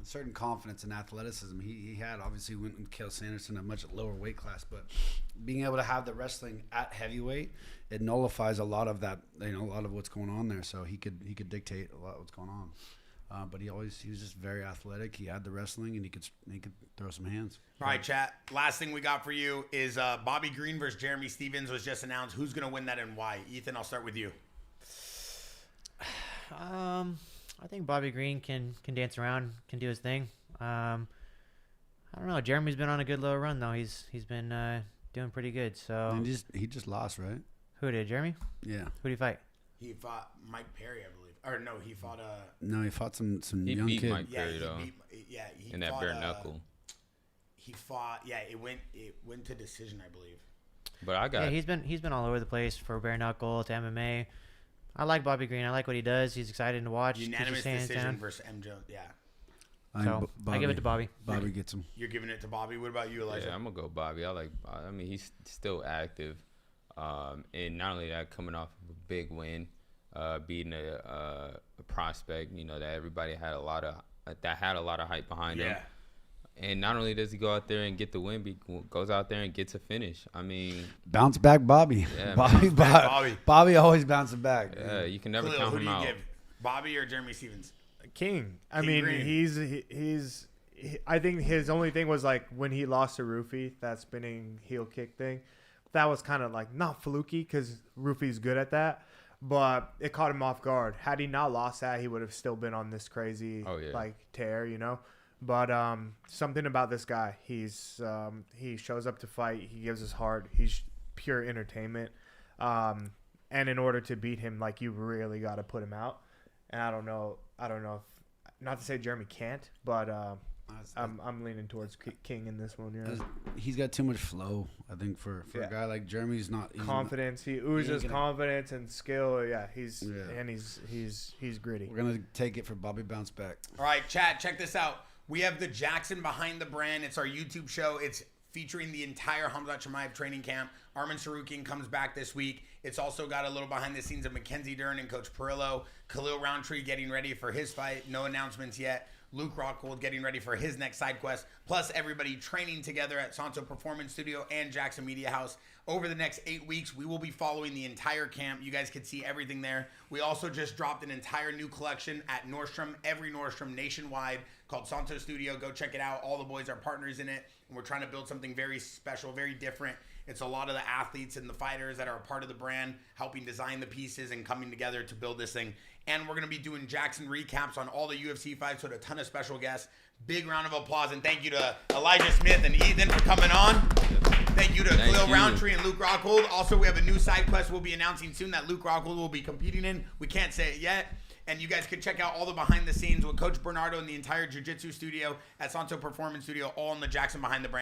certain confidence and athleticism he had. Obviously went and killed Sanderson at a much lower weight class, but being able to have the wrestling at heavyweight, it nullifies a lot of that, a lot of what's going on there. So he could dictate a lot of what's going on. But he was just very athletic. He had the wrestling, and he could throw some hands. All right, chat. Last thing we got for you is Bobby Green versus Jeremy Stevens was just announced. Who's going to win that and why? Ethan, I'll start with you. I think Bobby Green can dance around, can do his thing. I don't know. Jeremy's been on a good little run though. He's been doing pretty good. So and he just lost, right? Who did, Jeremy? Yeah. Who did he fight? He fought Mike Perry, I believe. Or no, he fought No, he fought some he young beat kid. Mike Perry though. He in that fought, bare knuckle. He fought. Yeah, it went to decision, I believe. But I got. Yeah, he's been all over the place for bare knuckle to MMA. I like Bobby Green. I like what he does. He's exciting to watch. Unanimous decision versus M. Jones. Yeah. So I give it to Bobby. Bobby gets him. You're giving it to Bobby. What about you, Elijah? Yeah, I'm gonna go Bobby. I mean, he's still active, and not only that, coming off of a big win, beating a prospect, that everybody had a lot of hype behind him. And not only does he go out there and get the win, he goes out there and gets a finish. I mean, bounce back, Bobby. Yeah, Bobby always bouncing back. Yeah, you can never Khalil, count who him do you out. give? Bobby or Jeremy Stevens? King. I King mean, Green. I think his only thing was like when he lost to Rufy, that spinning heel kick thing. that was kind of like not fluky because Rufi's good at that, but it caught him off guard. Had he not lost that, he would have still been on this crazy like tear, you know. But something about this guy, he shows up to fight. He gives his heart. He's pure entertainment. And in order to beat him, like, you really got to put him out. And I don't know if, not to say Jeremy can't, but I'm leaning towards King in this one. Yeah, he's got too much flow. I think for a guy like Jeremy's not confidence. He oozes confidence and skill. Yeah, he's gritty. We're gonna take it for Bobby Bounce Back. All right, chat. Check this out. We have the Jaxxon Behind the Brand. It's our YouTube show. It's featuring the entire Hamzat Chimaev training camp. Armin Sarukian comes back this week. It's also got a little behind the scenes of Mackenzie Dern and Coach Perillo. Khalil Roundtree getting ready for his fight. No announcements yet. Luke Rockhold getting ready for his next side quest. Plus everybody training together at Santos Performance Studio and Jaxxon Media House. Over the next 8 weeks, we will be following the entire camp. You guys can see everything there. We also just dropped an entire new collection at Nordstrom, every Nordstrom nationwide, called Santos Studio. Go check it out. All the boys are partners in it. And we're trying to build something very special, very different. It's a lot of the athletes and the fighters that are a part of the brand helping design the pieces and coming together to build this thing. And we're going to be doing Jaxxon recaps on all the UFC fights with a ton of special guests. Big round of applause and thank you to Elijah Smith and Ethan for coming on. Thank you to Khalil Roundtree and Luke Rockhold. Also, we have a new side quest we'll be announcing soon that Luke Rockhold will be competing in. We can't say it yet. And you guys can check out all the behind the scenes with Coach Bernardo and the entire Jiu-Jitsu studio at Santos Performance Studio, all in the Jaxxon Behind the Brand.